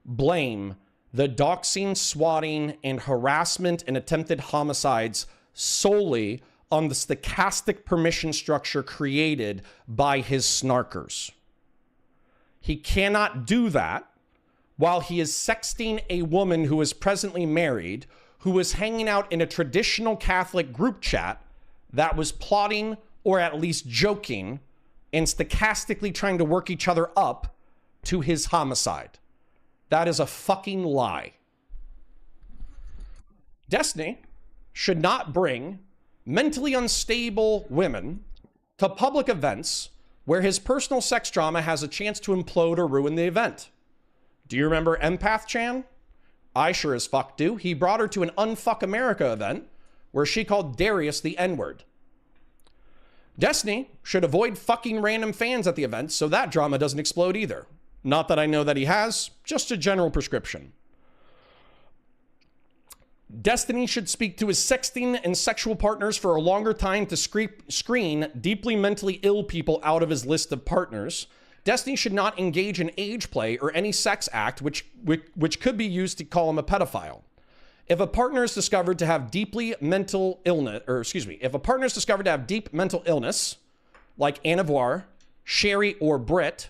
blame the doxing, swatting, and harassment and attempted homicides solely on the stochastic permission structure created by his snarkers. He cannot do that while he is sexting a woman who is presently married, who was hanging out in a traditional Catholic group chat that was plotting or at least joking and stochastically trying to work each other up to his homicide. That is a fucking lie. Destiny should not bring mentally unstable women to public events where his personal sex drama has a chance to implode or ruin the event. Do you remember Empath Chan? I sure as fuck do. He brought her to an Unfuck America event where she called Darius the N-word. Destiny should avoid fucking random fans at the event so that drama doesn't explode either. Not that I know that he has, just a general prescription. Destiny should speak to his sexting and sexual partners for a longer time to screen deeply mentally ill people out of his list of partners. Destiny should not engage in age play or any sex act which could be used to call him a pedophile. If a partner is discovered to have if a partner is discovered to have deep mental illness, like Anavoir, Sherry, or Britt,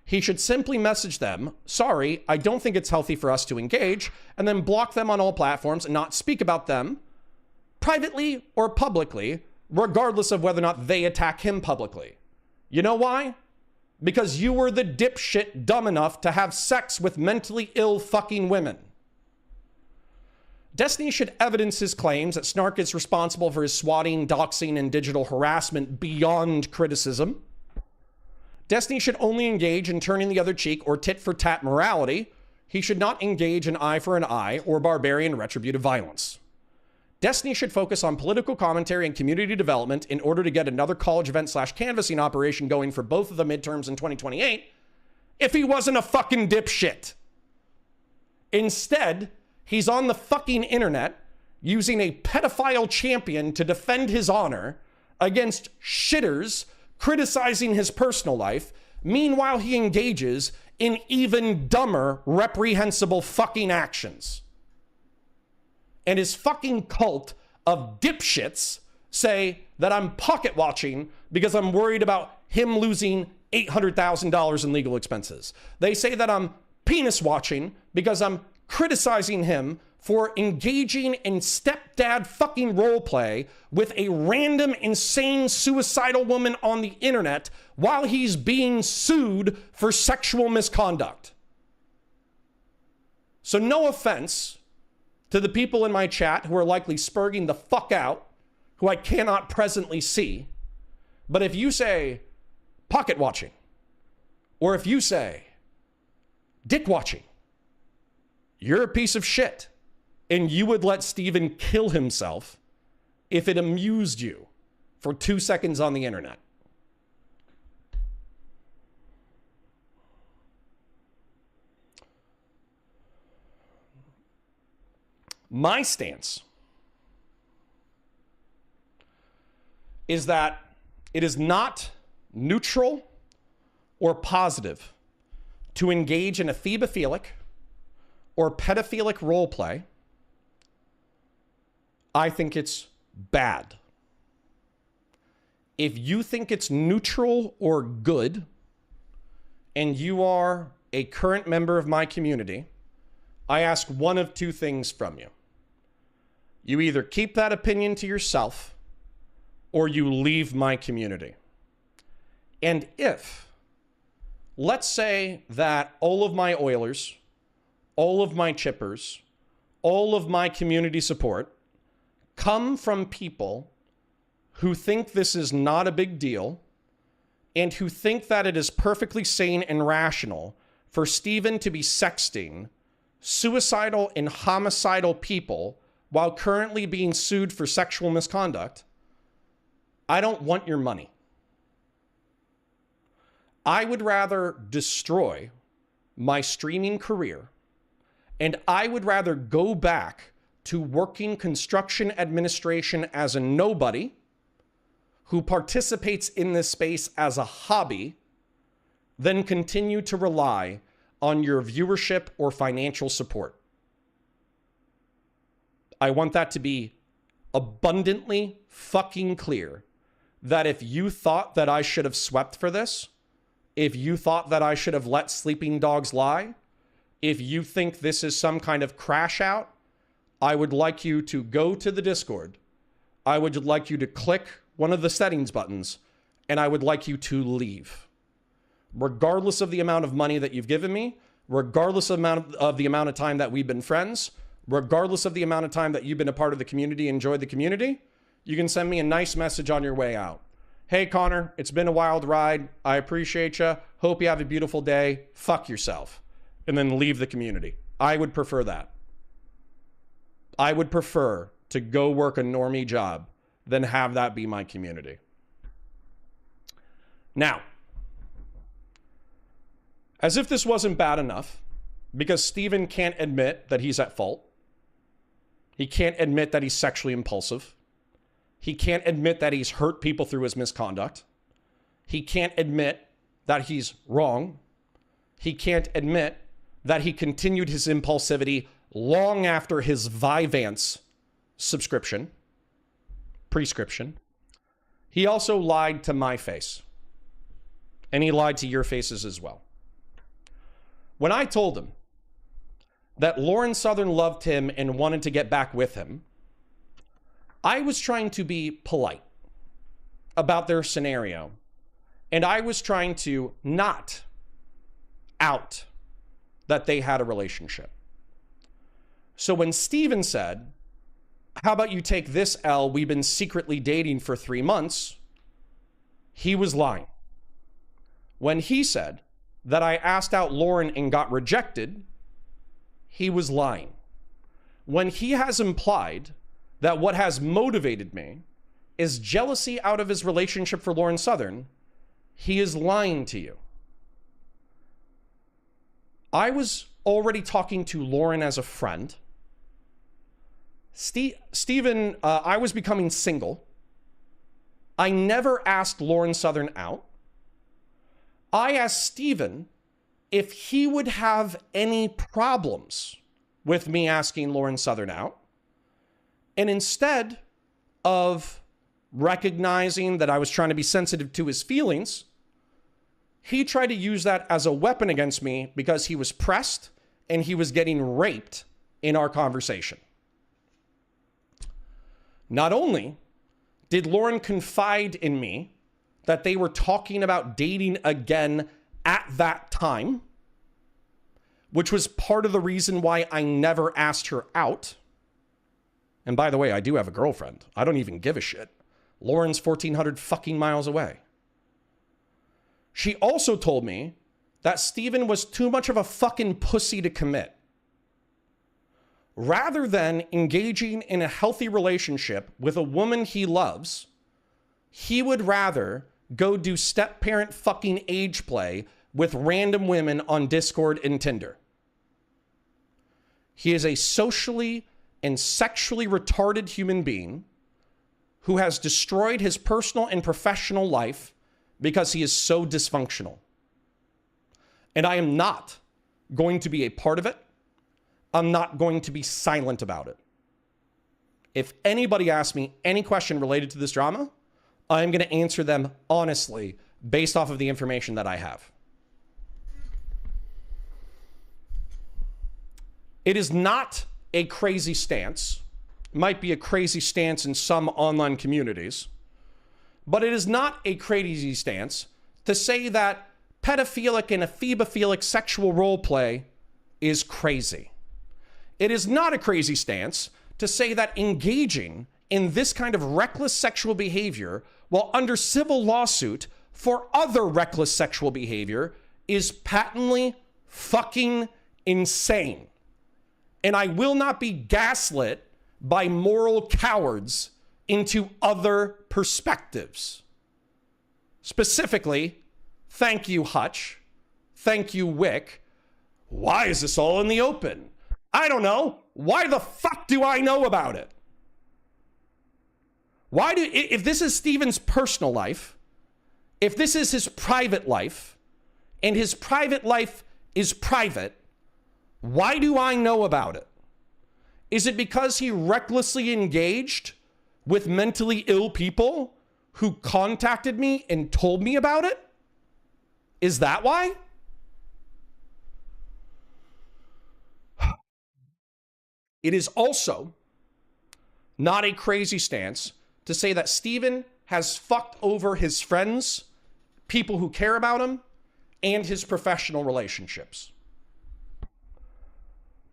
he should simply message them, sorry, I don't think it's healthy for us to engage, and then block them on all platforms and not speak about them privately or publicly, regardless of whether or not they attack him publicly. You know why? Because you were the dipshit dumb enough to have sex with mentally ill fucking women. Destiny should evidence his claims that Snark is responsible for his swatting, doxing, and digital harassment beyond criticism. Destiny should only engage in turning the other cheek or tit-for-tat morality. He should not engage in eye for an eye or barbarian retributive violence. Destiny should focus on political commentary and community development in order to get another college event/canvassing operation going for both of the midterms in 2028 if he wasn't a fucking dipshit. Instead, he's on the fucking internet using a pedophile champion to defend his honor against shitters criticizing his personal life. Meanwhile, he engages in even dumber, reprehensible fucking actions. And his fucking cult of dipshits say that I'm pocket watching because I'm worried about him losing $800,000 in legal expenses. They say that I'm penis watching because I'm criticizing him for engaging in stepdad fucking role play with a random insane suicidal woman on the internet while he's being sued for sexual misconduct. So no offense to the people in my chat who are likely spurging the fuck out, who I cannot presently see, but if you say pocket watching, or if you say dick watching, you're a piece of shit. And you would let Steven kill himself if it amused you for 2 seconds on the internet. My stance is that it is not neutral or positive to engage in a thebophilic or pedophilic role play. I think it's bad. If you think it's neutral or good, and you are a current member of my community, I ask one of two things from you. You either keep that opinion to yourself or you leave my community. And if, let's say that all of my Oilers, all of my Chippers, all of my community support come from people who think this is not a big deal and who think that it is perfectly sane and rational for Steven to be sexting suicidal and homicidal people while currently being sued for sexual misconduct, I don't want your money. I would rather destroy my streaming career, and I would rather go back to working construction administration as a nobody who participates in this space as a hobby than continue to rely on your viewership or financial support. I want that to be abundantly fucking clear that if you thought that I should have swept for this, if you thought that I should have let sleeping dogs lie, if you think this is some kind of crash out, I would like you to go to the Discord. I would like you to click one of the settings buttons, and I would like you to leave. Regardless of the amount of money that you've given me, regardless of the amount of time that we've been friends, regardless of the amount of time that you've been a part of the community, enjoyed the community, you can send me a nice message on your way out. Hey, Connor, it's been a wild ride. I appreciate you. Hope you have a beautiful day. Fuck yourself. And then leave the community. I would prefer that. I would prefer to go work a normie job than have that be my community. Now, as if this wasn't bad enough, because Steven can't admit that he's at fault. He can't admit that he's sexually impulsive. He can't admit that he's hurt people through his misconduct. He can't admit that he's wrong. He can't admit that he continued his impulsivity long after his Vyvanse prescription. He also lied to my face. And he lied to your faces as well. When I told him that Lauren Southern loved him and wanted to get back with him, I was trying to be polite about their scenario. And I was trying to not out that they had a relationship. So when Steven said, how about you take this L, we've been secretly dating for 3 months, he was lying. When he said that I asked out Lauren and got rejected, he was lying. When he has implied that what has motivated me is jealousy out of his relationship for Lauren Southern, he is lying to you. I was already talking to Lauren as a friend. Steven, I was becoming single. I never asked Lauren Southern out. I asked Steven if he would have any problems with me asking Lauren Southern out. And instead of recognizing that I was trying to be sensitive to his feelings, he tried to use that as a weapon against me because he was pressed and he was getting raped in our conversation. Not only did Lauren confide in me that they were talking about dating again at that time, which was part of the reason why I never asked her out. And by the way, I do have a girlfriend. I don't even give a shit. Lauren's 1,400 fucking miles away. She also told me that Steven was too much of a fucking pussy to commit. Rather than engaging in a healthy relationship with a woman he loves, he would rather go do step-parent fucking age play with random women on Discord and Tinder. He is a socially and sexually retarded human being who has destroyed his personal and professional life because he is so dysfunctional. And I am not going to be a part of it. I'm not going to be silent about it. If anybody asks me any question related to this drama, I'm going to answer them honestly based off of the information that I have. It is not a crazy stance. It might be a crazy stance in some online communities, but it is not a crazy stance to say that pedophilic and ephebophilic sexual role play is crazy. It is not a crazy stance to say that engaging in this kind of reckless sexual behavior while under civil lawsuit for other reckless sexual behavior is patently fucking insane. And I will not be gaslit by moral cowards into other perspectives. Specifically, thank you, Hutch. Thank you, Wick. Why is this all in the open? I don't know. Why the fuck do I know about it? If this is Steven's personal life, if this is his private life, and his private life is private, why do I know about it? Is it because he recklessly engaged with mentally ill people who contacted me and told me about it? Is that why? It is also not a crazy stance to say that Steven has fucked over his friends, people who care about him, and his professional relationships.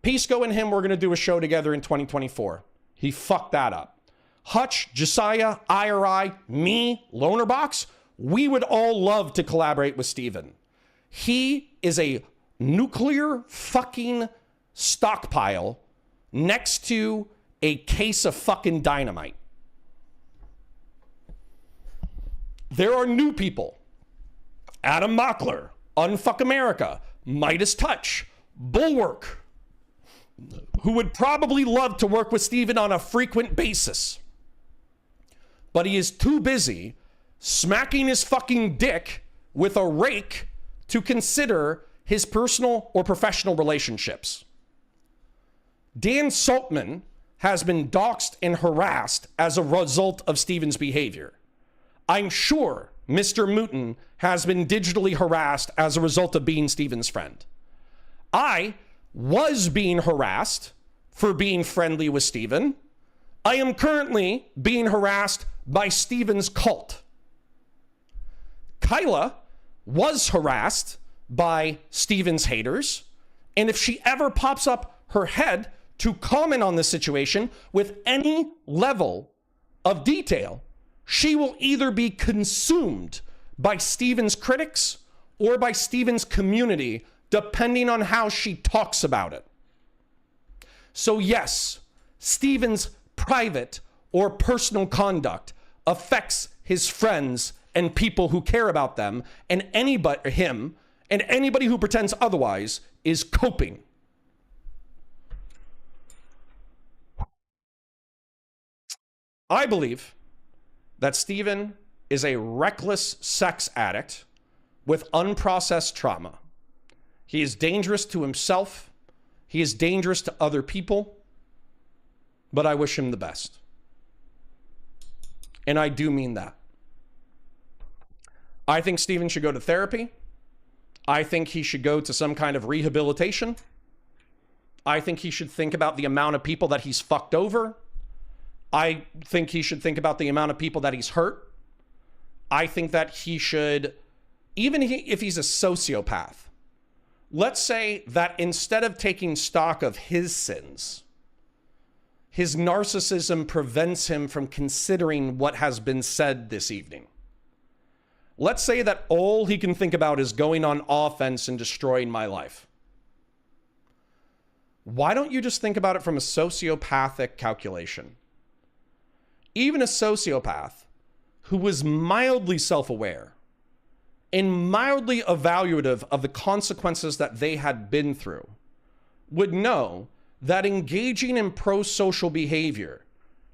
Pisco and him were going to do a show together in 2024. He fucked that up. Hutch, Josiah, IRI, me, Lonerbox, we would all love to collaborate with Steven. He is a nuclear fucking stockpile next to a case of fucking dynamite. There are new people. Adam Mockler, Unfuck America, Midas Touch, Bulwark, who would probably love to work with Steven on a frequent basis. But he is too busy smacking his fucking dick with a rake to consider his personal or professional relationships. Dan Saltman has been doxxed and harassed as a result of Steven's behavior. I'm sure Mr. Mooten has been digitally harassed as a result of being Steven's friend. I was being harassed for being friendly with Steven. I am currently being harassed by Steven's cult. Kyla was harassed by Steven's haters, and if she ever pops up her head to comment on this situation with any level of detail, she will either be consumed by Steven's critics or by Steven's community, depending on how she talks about it. So yes, Steven's private or personal conduct affects his friends and people who care about them, and anybody who pretends otherwise is coping. I believe that Steven is a reckless sex addict with unprocessed trauma. He is dangerous to himself. He is dangerous to other people. But I wish him the best. And I do mean that. I think Steven should go to therapy. I think he should go to some kind of rehabilitation. I think he should think about the amount of people that he's fucked over. I think he should think about the amount of people that he's hurt. I think that he should, even if he's a sociopath, let's say that instead of taking stock of his sins, his narcissism prevents him from considering what has been said this evening. Let's say that all he can think about is going on offense and destroying my life. Why don't you just think about it from a sociopathic calculation? Even a sociopath who was mildly self-aware and mildly evaluative of the consequences that they had been through would know that engaging in pro-social behavior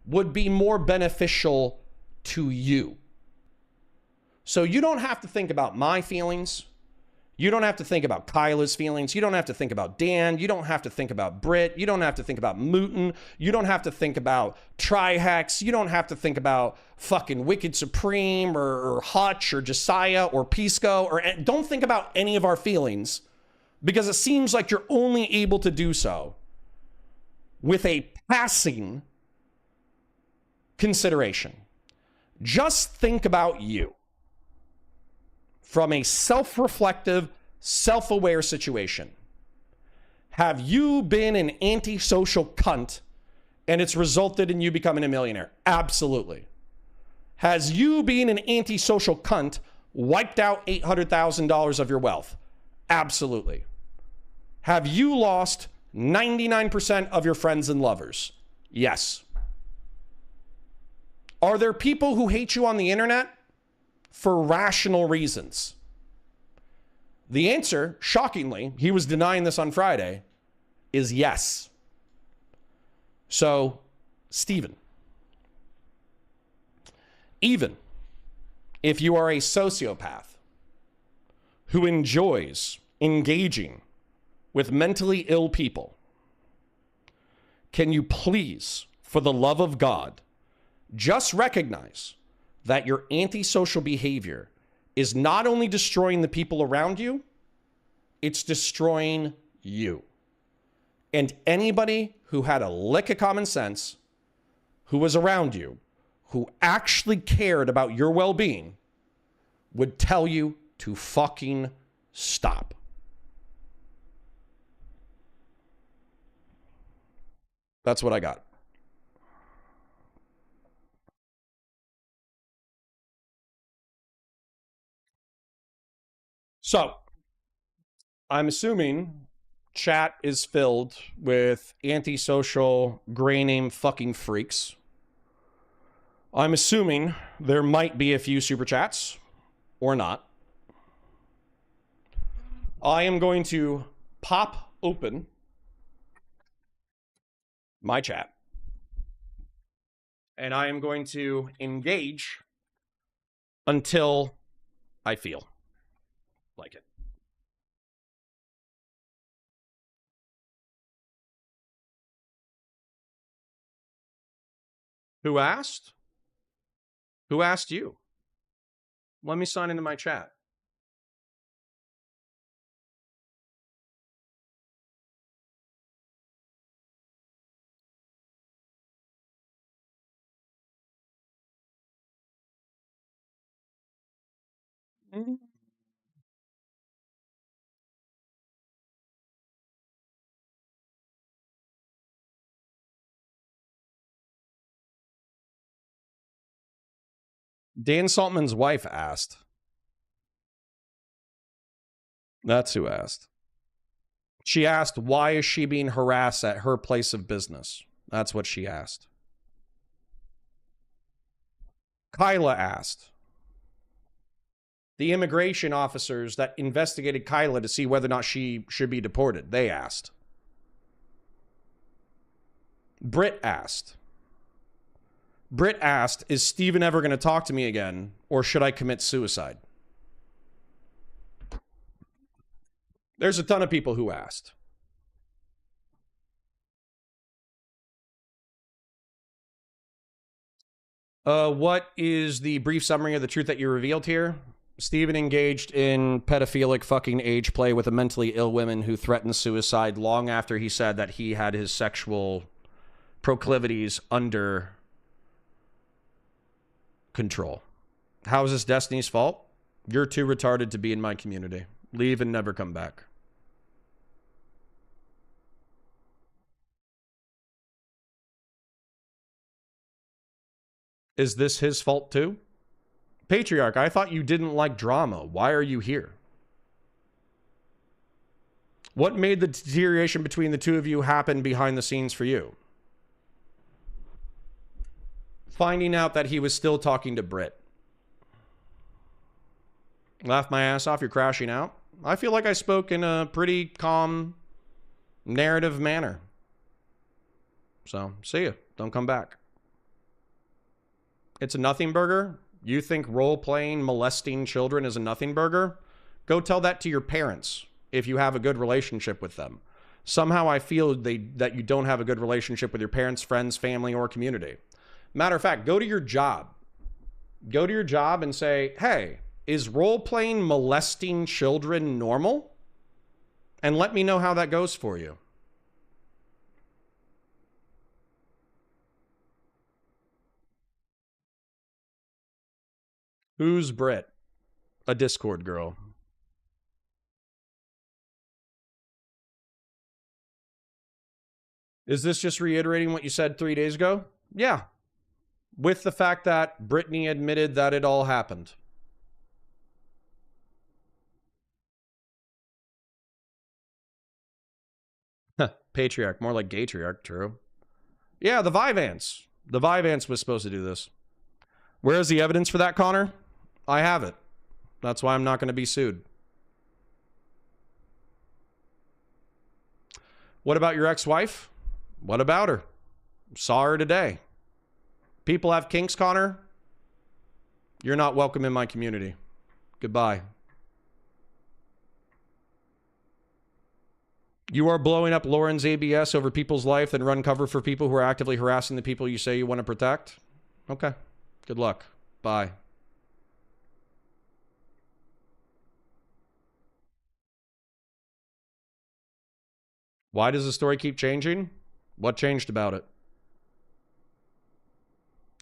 would be more beneficial to you. So you don't have to think about my feelings. You don't have to think about Kyla's feelings. You don't have to think about Dan. You don't have to think about Britt. You don't have to think about Mooten. You don't have to think about Trihex. You don't have to think about fucking Wicked Supreme or Hutch or Josiah or Pisco, or don't think about any of our feelings, because it seems like you're only able to do so with a passing consideration. Just think about you from a self-reflective, self-aware situation. Have you been an antisocial cunt and it's resulted in you becoming a millionaire? Absolutely. Has you being an antisocial cunt wiped out $800,000 of your wealth? Absolutely. Have you lost 99% of your friends and lovers? Yes. Are there people who hate you on the internet for rational reasons? The answer, shockingly, he was denying this on Friday, is yes. So, Stephen, even if you are a sociopath who enjoys engaging with mentally ill people, can you please, for the love of God, just recognize that your antisocial behavior is not only destroying the people around you, it's destroying you. And anybody who had a lick of common sense, who was around you, who actually cared about your well-being, would tell you to fucking stop. That's what I got. So, I'm assuming chat is filled with antisocial, gray name fucking freaks. I'm assuming there might be a few super chats, or not. I am going to pop open my chat, and I am going to engage until I feel like it. Who asked? Who asked you? Let me sign into my chat. Dan Saltman's wife asked. That's who asked. She asked, why is she being harassed at her place of business? That's what she asked. Kyla asked. The immigration officers that investigated Kyla to see whether or not she should be deported, they asked. Britt asked. Britt asked, is Steven ever going to talk to me again, or should I commit suicide? There's a ton of people who asked. What is the brief summary of the truth that you revealed here? Steven engaged in pedophilic fucking age play with a mentally ill woman who threatened suicide long after he said that he had his sexual proclivities under control. How is this Destiny's fault? You're too retarded to be in my community. Leave and never come back. Is this his fault too? Patriarch, I thought you didn't like drama. Why are you here? What made the deterioration between the two of you happen behind the scenes for you? Finding out that he was still talking to Britt. Laugh my ass off, you're crashing out. I feel like I spoke in a pretty calm, narrative manner. So, see ya. Don't come back. It's a nothing burger? You think role-playing, molesting children is a nothing burger? Go tell that to your parents if you have a good relationship with them. Somehow I feel that you don't have a good relationship with your parents, friends, family, or community. Matter of fact, go to your job. Go to your job and say, hey, is role-playing molesting children normal? And let me know how that goes for you. Who's Brit? A Discord girl. Is this just reiterating what you said 3 days ago? Yeah. With the fact that Brittany admitted that it all happened. Patriarch, more like gaytriarch, true. Yeah, the Vyvanse. The Vyvanse was supposed to do this. Where is the evidence for that, Connor? I have it. That's why I'm not going to be sued. What about your ex-wife? What about her? Saw her today. People have kinks, Connor. You're not welcome in my community. Goodbye. You are blowing up Lauren's ABS over people's life and run cover for people who are actively harassing the people you say you want to protect? Okay. Good luck. Bye. Why does the story keep changing? What changed about it?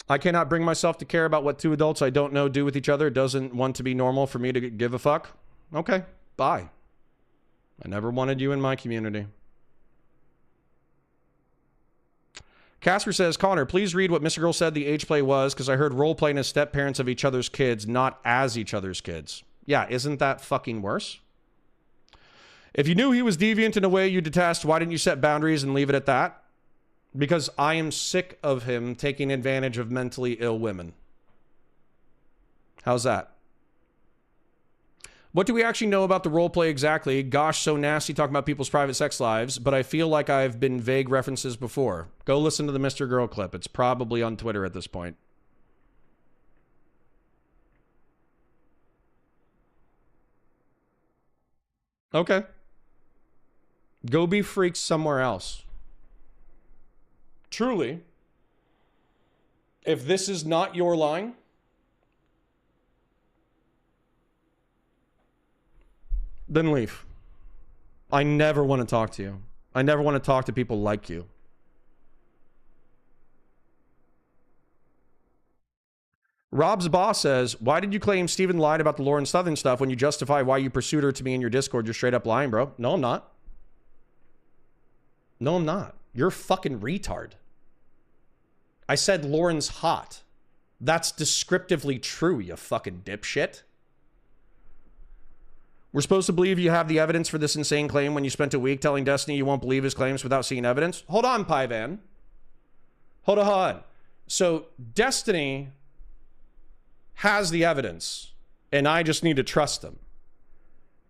I cannot bring myself to care about what two adults I don't know do with each other. It doesn't want to be normal for me to give a fuck. Okay. Bye. I never wanted you in my community. Casper says, Connor, please read what Mr. Girl said the age play was, because I heard role playing as step parents of each other's kids, not as each other's kids. Yeah, isn't that fucking worse? If you knew he was deviant in a way you detest, why didn't you set boundaries and leave it at that? Because I am sick of him taking advantage of mentally ill women. How's that? What do we actually know about the role play exactly? Gosh, so nasty talking about people's private sex lives, but I feel like I've been vague references before. Go listen to the Mr. Girl clip. It's probably on Twitter at this point. Okay. Go be freaks somewhere else. Truly, if this is not your line, then leave. I never want to talk to you. I never want to talk to people like you. Rob's boss says, why did you claim Steven lied about the Lauren Southern stuff when you justify why you pursued her to me in your Discord? You're straight up lying, bro. No, I'm not. No, I'm not. You're a fucking retard. I said Lauren's hot. That's descriptively true, you fucking dipshit. We're supposed to believe you have the evidence for this insane claim when you spent a week telling Destiny you won't believe his claims without seeing evidence? Hold on, Pyvan. Hold on. So Destiny has the evidence, and I just need to trust them.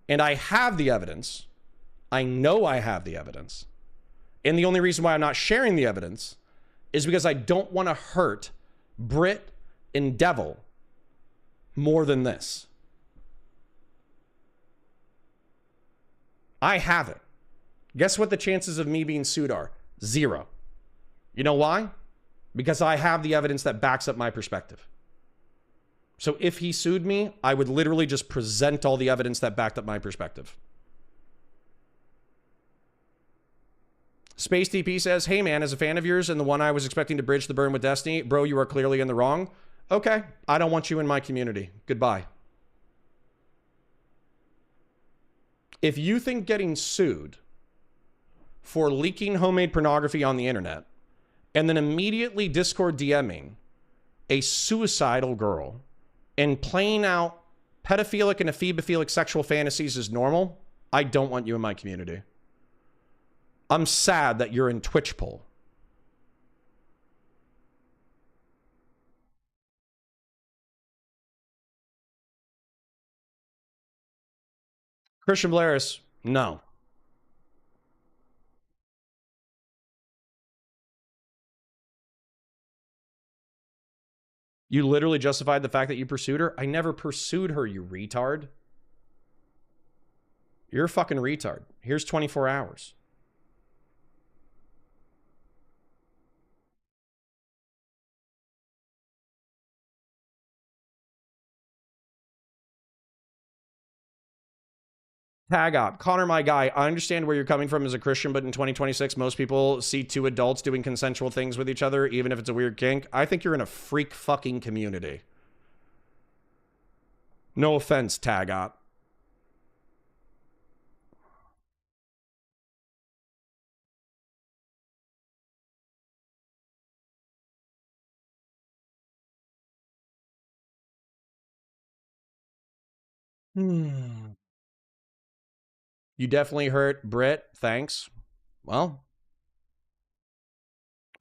And I have the evidence. I know I have the evidence. And the only reason why I'm not sharing the evidence is because I don't want to hurt Brit and Devil more than this. I have it. Guess what the chances of me being sued are? 0. You know why? Because I have the evidence that backs up my perspective. So if he sued me, I would literally just present all the evidence that backed up my perspective. Space TP says, hey man, as a fan of yours and the one I was expecting to bridge the burn with Destiny, bro, you are clearly in the wrong. Okay, I don't want you in my community. Goodbye. If you think getting sued for leaking homemade pornography on the internet and then immediately Discord DMing a suicidal girl and playing out pedophilic and ephebophilic sexual fantasies is normal, I don't want you in my community. I'm sad that you're in Twitch poll. Christian Blaris, no. You literally justified the fact that you pursued her? I never pursued her, you retard. You're a fucking retard. Here's 24 hours. Tag up. Connor, my guy, I understand where you're coming from as a Christian, but in 2026, most people see two adults doing consensual things with each other, even if it's a weird kink. I think you're in a freak fucking community. No offense, Tagot. You definitely hurt Brit. Thanks. Well,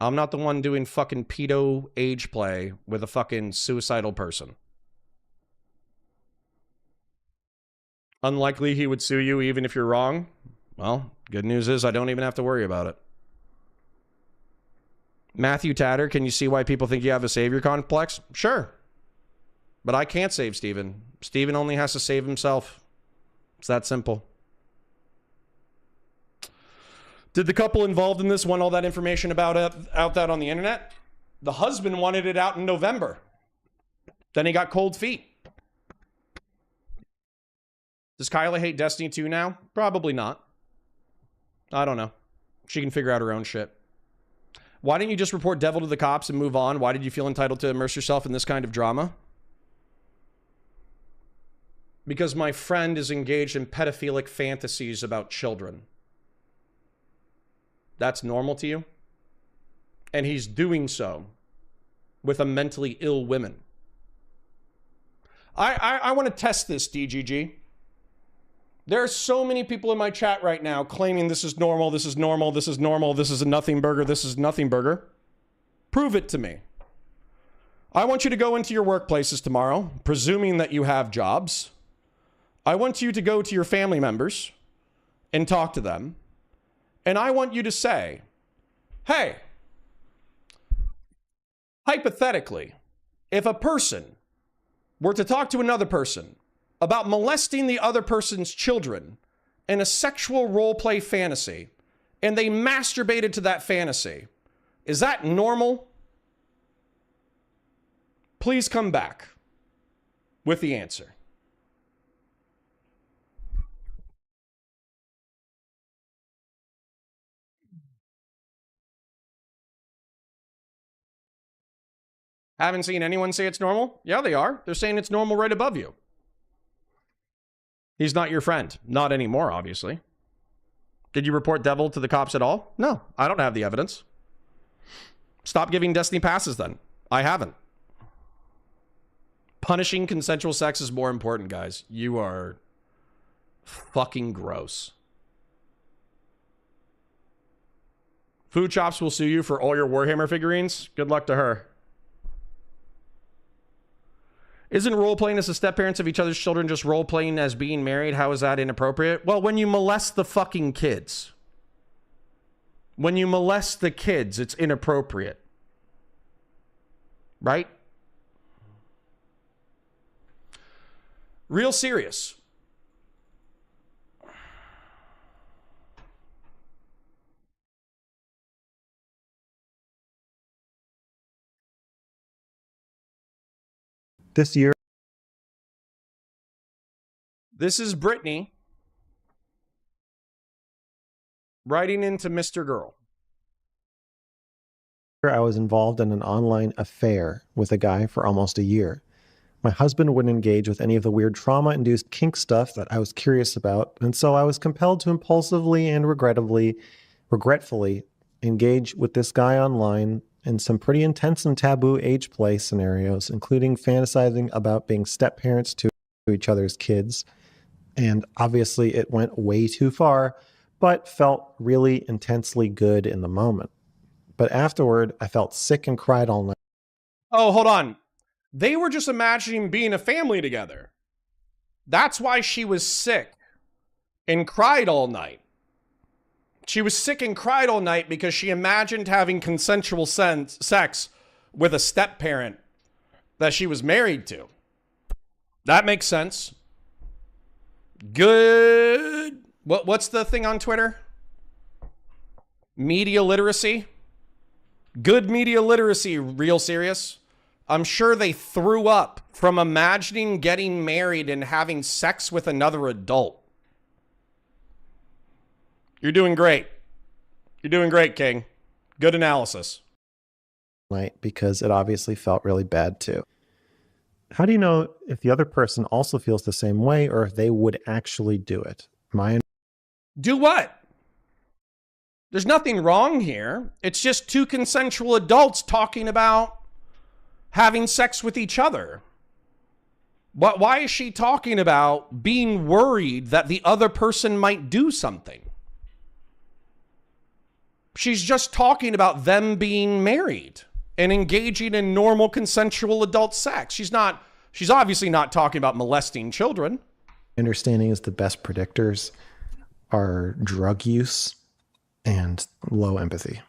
I'm not the one doing fucking pedo age play with a fucking suicidal person. Unlikely he would sue you even if you're wrong. Well, good news is I don't even have to worry about it. Matthew Tatter, can you see why people think you have a savior complex? Sure. But I can't save Steven. Steven only has to save himself. It's that simple. Did the couple involved in this want all that information about out that on the internet? The husband wanted it out in November. Then he got cold feet. Does Kyla hate Destiny 2 now? Probably not. I don't know. She can figure out her own shit. Why didn't you just report Devil to the cops and move on? Why did you feel entitled to immerse yourself in this kind of drama? Because my friend is engaged in pedophilic fantasies about children. That's normal to you? And he's doing so with a mentally ill woman. I want to test this, DGG. There are so many people in my chat right now claiming this is normal, this is normal, this is normal, this is a nothing burger, this is nothing burger. Prove it to me. I want you to go into your workplaces tomorrow, presuming that you have jobs. I want you to go to your family members and talk to them. And I want you to say, hey, hypothetically, if a person were to talk to another person about molesting the other person's children in a sexual role play fantasy, and they masturbated to that fantasy, is that normal? Please come back with the answer. Haven't seen anyone say it's normal? Yeah, they are. They're saying it's normal right above you. He's not your friend. Not anymore, obviously. Did you report Devil to the cops at all? No, I don't have the evidence. Stop giving Destiny passes then. I haven't. Punishing consensual sex is more important, guys. You are fucking gross. Food Chops will sue you for all your Warhammer figurines. Good luck to her. Isn't role-playing as the step-parents of each other's children just role-playing as being married? How is that inappropriate? Well, when you molest the fucking kids. When you molest the kids, it's inappropriate. Right? Real serious. This year, This is Brittany writing into Mr. Girl. I was involved in an online affair with a guy for almost a year. My husband wouldn't engage with any of the weird trauma-induced kink stuff that I was curious about, and so I was compelled to impulsively and regretfully engage with this guy online in some pretty intense and taboo age play scenarios, including fantasizing about being step-parents to each other's kids. And obviously it went way too far, but felt really intensely good in the moment. But afterward, I felt sick and cried all night. Oh, hold on. They were just imagining being a family together. That's why she was sick and cried all night. She was sick and cried all night because she imagined having consensual sex with a step-parent that she was married to. That makes sense. Good. What's the thing on Twitter? Media literacy. Good media literacy, real serious. I'm sure they threw up from imagining getting married and having sex with another adult. You're doing great. You're doing great, King. Good analysis. Night because it obviously felt really bad too. How do you know if the other person also feels the same way or if they would actually do it? Do what? There's nothing wrong here. It's just two consensual adults talking about having sex with each other. Why is she talking about being worried that the other person might do something? She's just talking about them being married and engaging in normal consensual adult sex. She's obviously not talking about molesting children. Understanding is the best predictors are drug use and low empathy.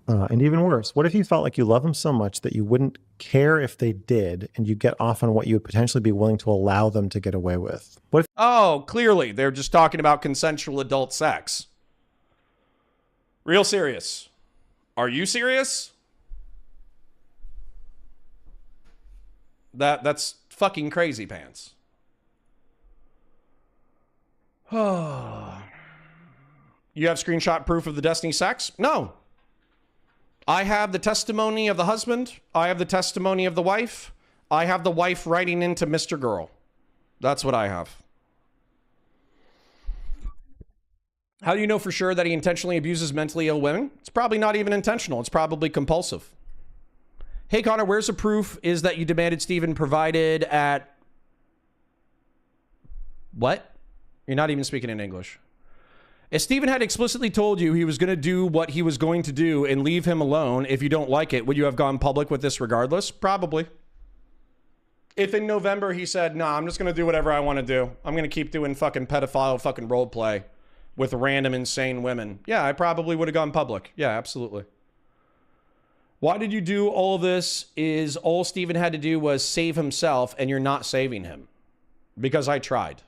And even worse, what if you felt like you love them so much that you wouldn't care if they did and you get off on what you would potentially be willing to allow them to get away with? What if Oh, clearly they're just talking about consensual adult sex. Real serious. Are you serious? That's fucking crazy pants. You have screenshot proof of the Destiny sex? No. I have the testimony of the husband. I have the testimony of the wife. I have the wife writing into Mr. Girl. That's what I have. How do you know for sure that he intentionally abuses mentally ill women? It's probably not even intentional. It's probably compulsive. Hey, Connor, where's the proof is that you demanded Steven provided at... What? You're not even speaking in English. If Steven had explicitly told you he was going to do what he was going to do and leave him alone if you don't like it, would you have gone public with this regardless? Probably. If in November he said, nah, I'm just going to do whatever I want to do. I'm going to keep doing fucking pedophile fucking role play with random insane women. Yeah, I probably would have gone public. Yeah, absolutely. Why did you do all this? Is all Steven had to do was save himself and you're not saving him? Because I tried.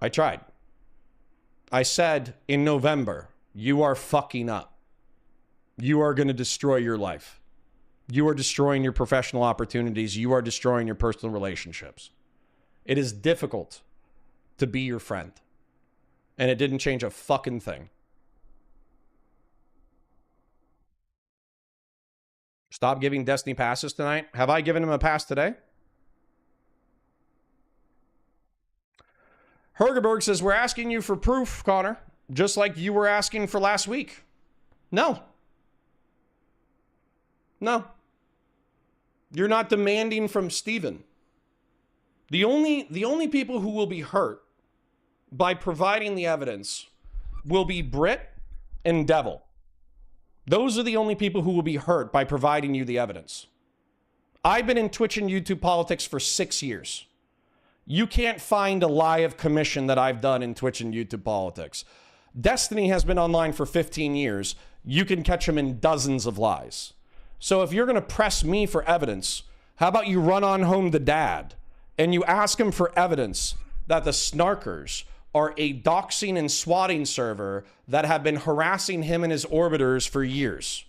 I tried. I said in November, you are fucking up. You are going to destroy your life. You are destroying your professional opportunities. You are destroying your personal relationships. It is difficult to be your friend. And it didn't change a fucking thing. Stop giving Destiny passes tonight. Have I given him a pass today? Hergerberg says, we're asking you for proof, Connor, just like you were asking for last week. No. No. You're not demanding from Steven. The only people who will be hurt by providing the evidence will be Brit and Devil. Those are the only people who will be hurt by providing you the evidence. I've been in Twitch and YouTube politics for 6 years. You can't find a lie of commission that I've done in Twitch and YouTube politics. Destiny has been online for 15 years. You can catch him in dozens of lies. So if you're going to press me for evidence, how about you run on home to Dad and you ask him for evidence that the Snarkers are a doxing and swatting server that have been harassing him and his orbiters for years.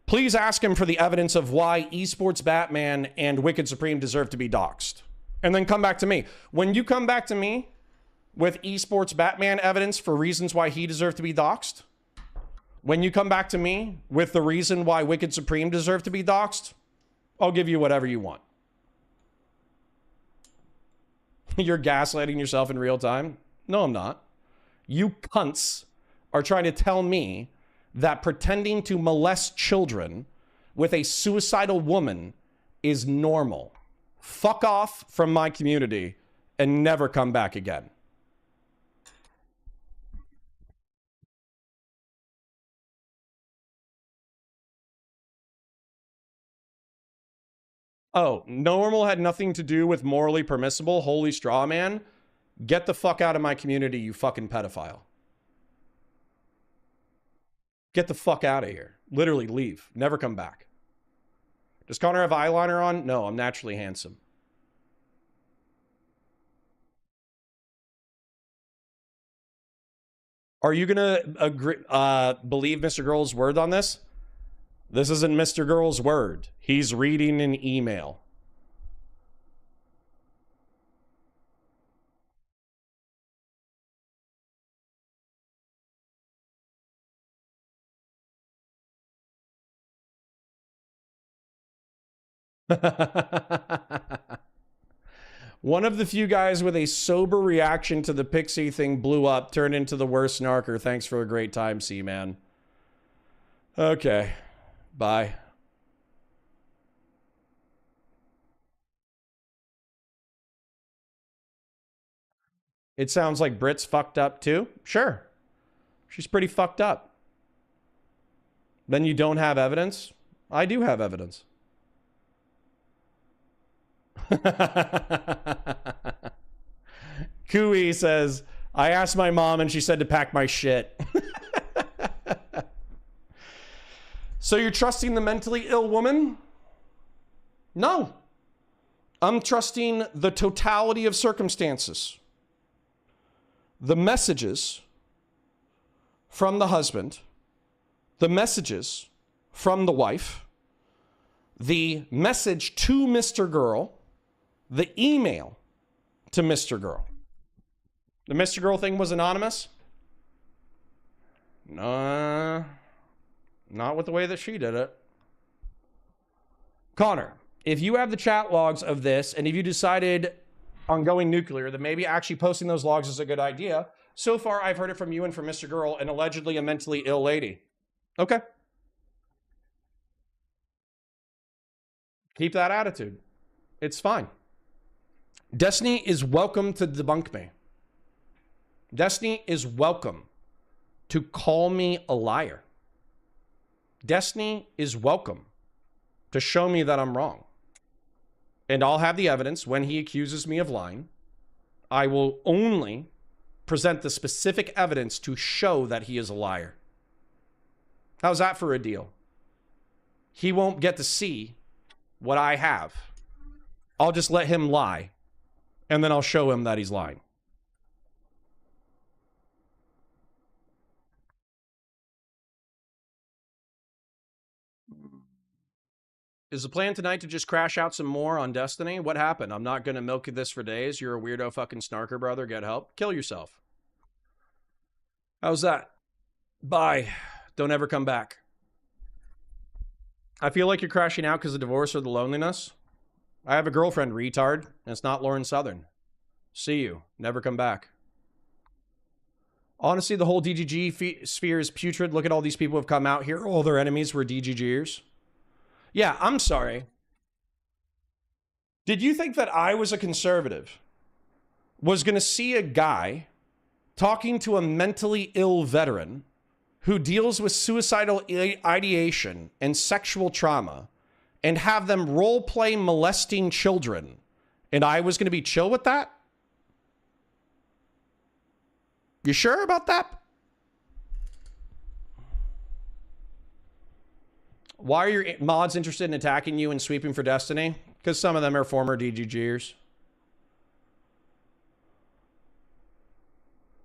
Please ask him for the evidence of why Esports Batman and Wicked Supreme deserve to be doxed. And then come back to me. When you come back to me with Esports Batman evidence for reasons why he deserved to be doxed, when you come back to me with the reason why Wicked Supreme deserved to be doxed, I'll give you whatever you want. You're gaslighting yourself in real time? No, I'm not. You cunts are trying to tell me that pretending to molest children with a suicidal woman is normal. Fuck off from my community and never come back again. Oh, normal had nothing to do with morally permissible. Holy straw man. Get the fuck out of my community, you fucking pedophile. Get the fuck out of here. Literally leave. Never come back. Does Connor have eyeliner on? No, I'm naturally handsome. Are you gonna agree, believe Mr. Girl's word on this? This isn't Mr. Girl's word. He's reading an email. One of the few guys with a sober reaction to the Pixie thing blew up, turned into the worst snarker. Thanks for a great time, C-Man. Okay. Bye. It sounds like Brit's fucked up too. Sure. She's pretty fucked up. Then you don't have evidence? I do have evidence. Kui says, I asked my mom and she said to pack my shit. So you're trusting the mentally ill woman? No. I'm trusting the totality of circumstances. The messages from the husband, the messages from the wife, the message to Mr. Girl, the email to Mr. Girl. The Mr. Girl thing was anonymous? No, not with the way that she did it. Connor, if you have the chat logs of this, and if you decided on going nuclear, then maybe actually posting those logs is a good idea. So far, I've heard it from you and from Mr. Girl, and allegedly a mentally ill lady. Okay. Keep that attitude. It's fine. Destiny is welcome to debunk me. Destiny is welcome to call me a liar. Destiny is welcome to show me that I'm wrong. And I'll have the evidence when he accuses me of lying. I will only present the specific evidence to show that he is a liar. How's that for a deal? He won't get to see what I have. I'll just let him lie, and then I'll show him that he's lying. Is the plan tonight to just crash out some more on Destiny? What happened? I'm not going to milk this for days. You're a weirdo fucking snarker, brother. Get help. Kill yourself. How's that? Bye. Don't ever come back. I feel like you're crashing out because of divorce or the loneliness. I have a girlfriend, retard, and it's not Lauren Southern. See you. Never come back. Honestly, the whole DGG sphere is putrid. Look at all these people who have come out here. All their enemies were DGGers. Yeah, I'm sorry. Did you think that I was a conservative? Was going to see a guy talking to a mentally ill veteran who deals with suicidal ideation and sexual trauma and have them role play molesting children, and I was going to be chill with that? You sure about that? Why are your mods interested in attacking you and sweeping for Destiny? Because some of them are former DGGers.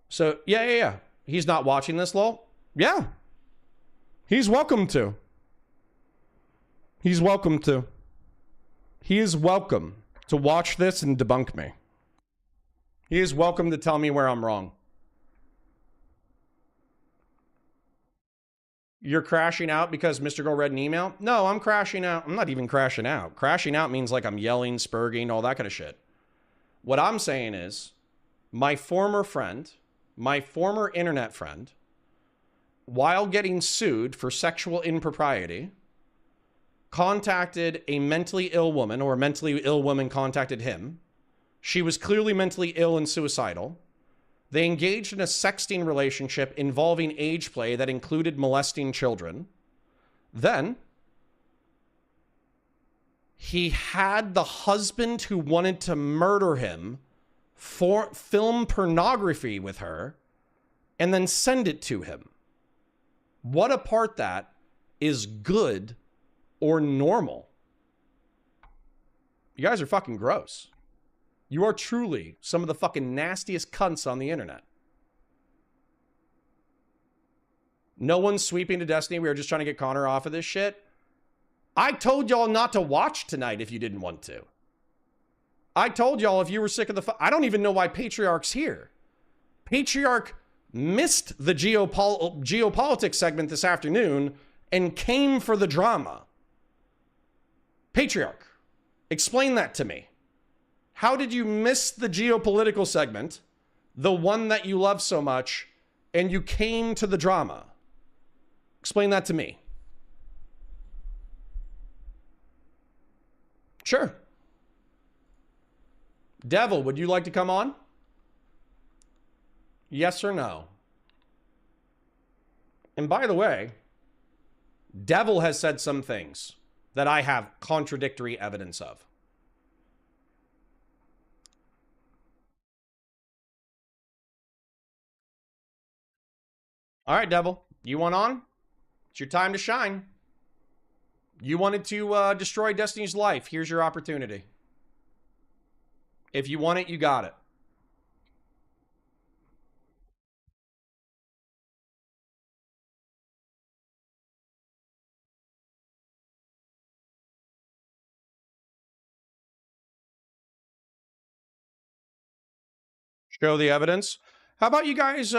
So, yeah. He's not watching this, lol. Yeah. He's welcome to. He's welcome to. He is welcome to watch this and debunk me. He is welcome to tell me where I'm wrong. You're crashing out because Mr. Girl read an email? No, I'm crashing out. I'm not even crashing out. Crashing out means like I'm yelling, spurging, all that kind of shit. What I'm saying is my former friend, my former internet friend, while getting sued for sexual impropriety, contacted a mentally ill woman, or a mentally ill woman contacted him. She was clearly mentally ill and suicidal. They engaged in a sexting relationship involving age play that included molesting children. Then, he had the husband who wanted to murder him film pornography with her and then send it to him. What a part that is good or normal. You guys are fucking gross. You are truly some of the fucking nastiest cunts on the internet. No one's sweeping to Destiny. We are just trying to get Connor off of this shit. I told y'all not to watch tonight if you didn't want to. I told y'all if you were sick of the... I don't even know why Patriarch's here. Patriarch missed the geopolitics segment this afternoon and came for the drama. Patriarch, Explain that to me. How did you miss the geopolitical segment, the one that you love so much, and you came to the drama? Explain that to me. Sure. Devil, would you like to come on? Yes or no? And by the way, Devil has said some things that I have contradictory evidence of. All right, Devil, you want on? It's your time to shine. You wanted to destroy Destiny's life. Here's your opportunity. If you want it, you got it. Show the evidence. How about you guys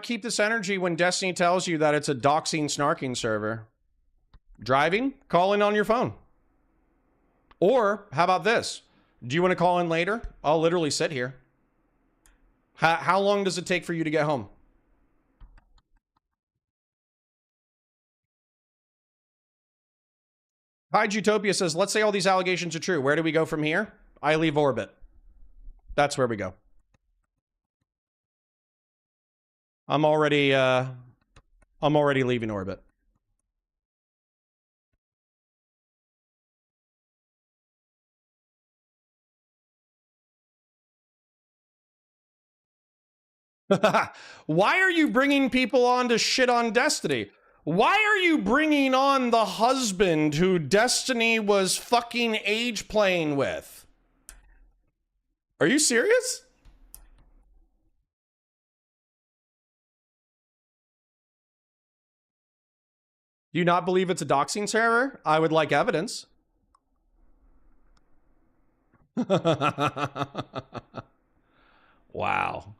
keep this energy when Destiny tells you that it's a doxing, snarking server? Driving? Call in on your phone. Or how about this? Do you want to call in later? I'll literally sit here. How long does it take for you to get home? Hyde Utopia says, let's say all these allegations are true. Where do we go from here? I leave orbit. That's where we go. I'm already leaving orbit. Why are you bringing people on to shit on Destiny? Why are you bringing on the husband who Destiny was fucking age playing with? Are you serious? Do you not believe it's a doxing server? I would like evidence. Wow.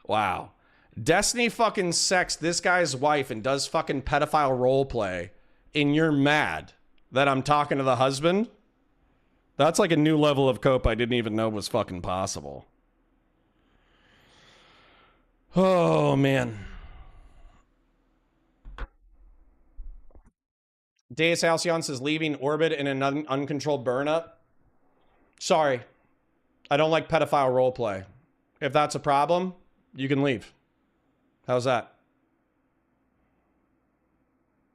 Wow. Destiny fucking sexed this guy's wife and does fucking pedophile roleplay, and you're mad that I'm talking to the husband? That's like a new level of cope I didn't even know was fucking possible. Oh, man. Deus Halcyon says leaving orbit in an uncontrolled burnup. Sorry. I don't like pedophile roleplay. If that's a problem, you can leave. How's that?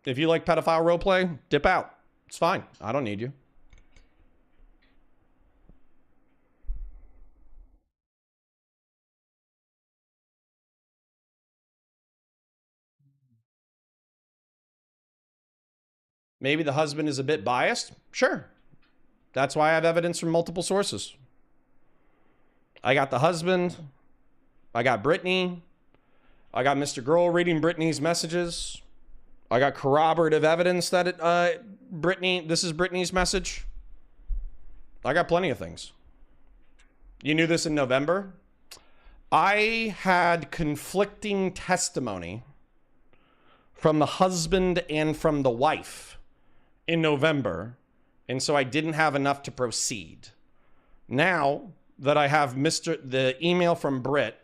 If you like pedophile roleplay, dip out. It's fine. I don't need you. Maybe the husband is a bit biased. Sure. That's why I have evidence from multiple sources. I got the husband. I got Brittany. I got Mr. Girl reading Brittany's messages. I got corroborative evidence that this is Brittany's message. I got plenty of things. You knew this in November? I had conflicting testimony from the husband and from the wife in November, and so I didn't have enough to proceed. Now that I have the email from Britt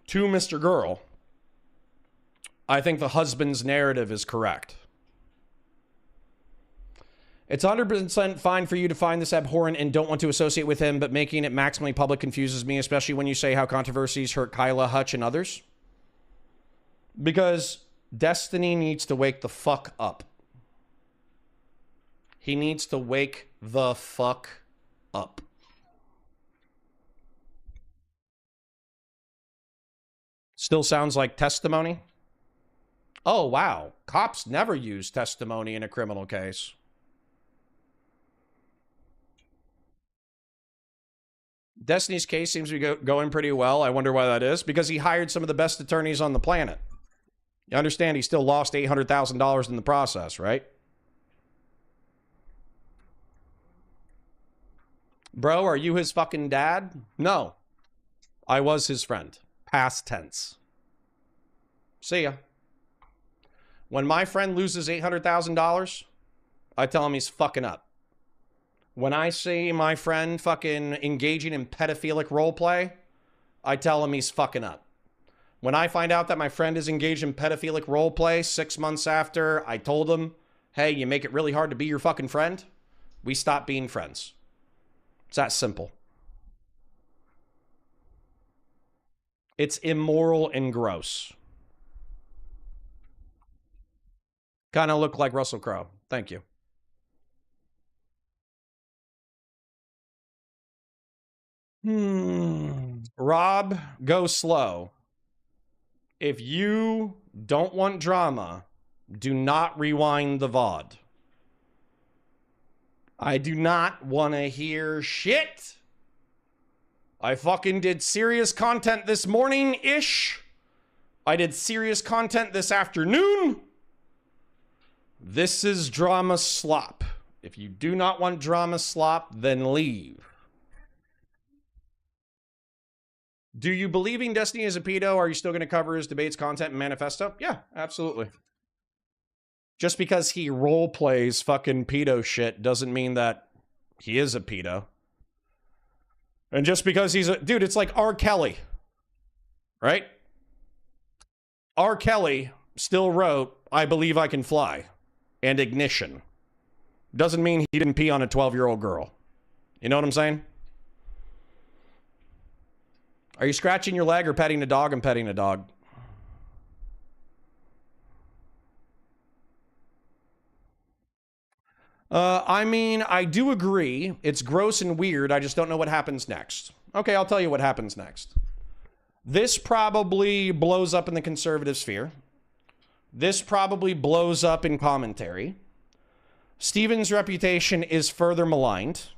to Mr. Girl, I think the husband's narrative is correct. It's 100% fine for you to find this abhorrent and don't want to associate with him, but making it maximally public confuses me, especially when you say how controversies hurt Kyla, Hutch, and others. Because Destiny needs to wake the fuck up. He needs to wake the fuck up. Still sounds like testimony? Oh, wow. Cops never use testimony in a criminal case. Destiny's case seems to be going pretty well. I wonder why that is. Because he hired some of the best attorneys on the planet. You understand he still lost $800,000 in the process, right? Bro, are you his fucking dad? No. I was his friend. Past tense. See ya. When my friend loses $800,000, I tell him he's fucking up. When I see my friend fucking engaging in pedophilic roleplay, I tell him he's fucking up. When I find out that my friend is engaged in pedophilic roleplay 6 months after I told him, hey, you make it really hard to be your fucking friend, we stop being friends. It's that simple. It's immoral and gross. Kind of look like Russell Crowe. Thank you. Rob, go slow. If you don't want drama, do not rewind the VOD. I do not want to hear shit. I fucking did serious content this morning-ish. I did serious content this afternoon. This is drama slop. If you do not want drama slop, then leave. Do you believe in Destiny as a pedo? Are you still going to cover his debates, content, and manifesto? Yeah, absolutely. Just because he role plays fucking pedo shit doesn't mean that he is a pedo. And just because he's a... Dude, it's like R. Kelly. Right? R. Kelly still wrote, I Believe I Can Fly. And Ignition. Doesn't mean he didn't pee on a 12-year-old girl. You know what I'm saying? Are you scratching your leg or petting a dog? I'm petting a dog. I mean, I do agree. It's gross and weird. I just don't know what happens next. Okay, I'll tell you what happens next. This probably blows up in the conservative sphere. This probably blows up in commentary. Steven's reputation is further maligned.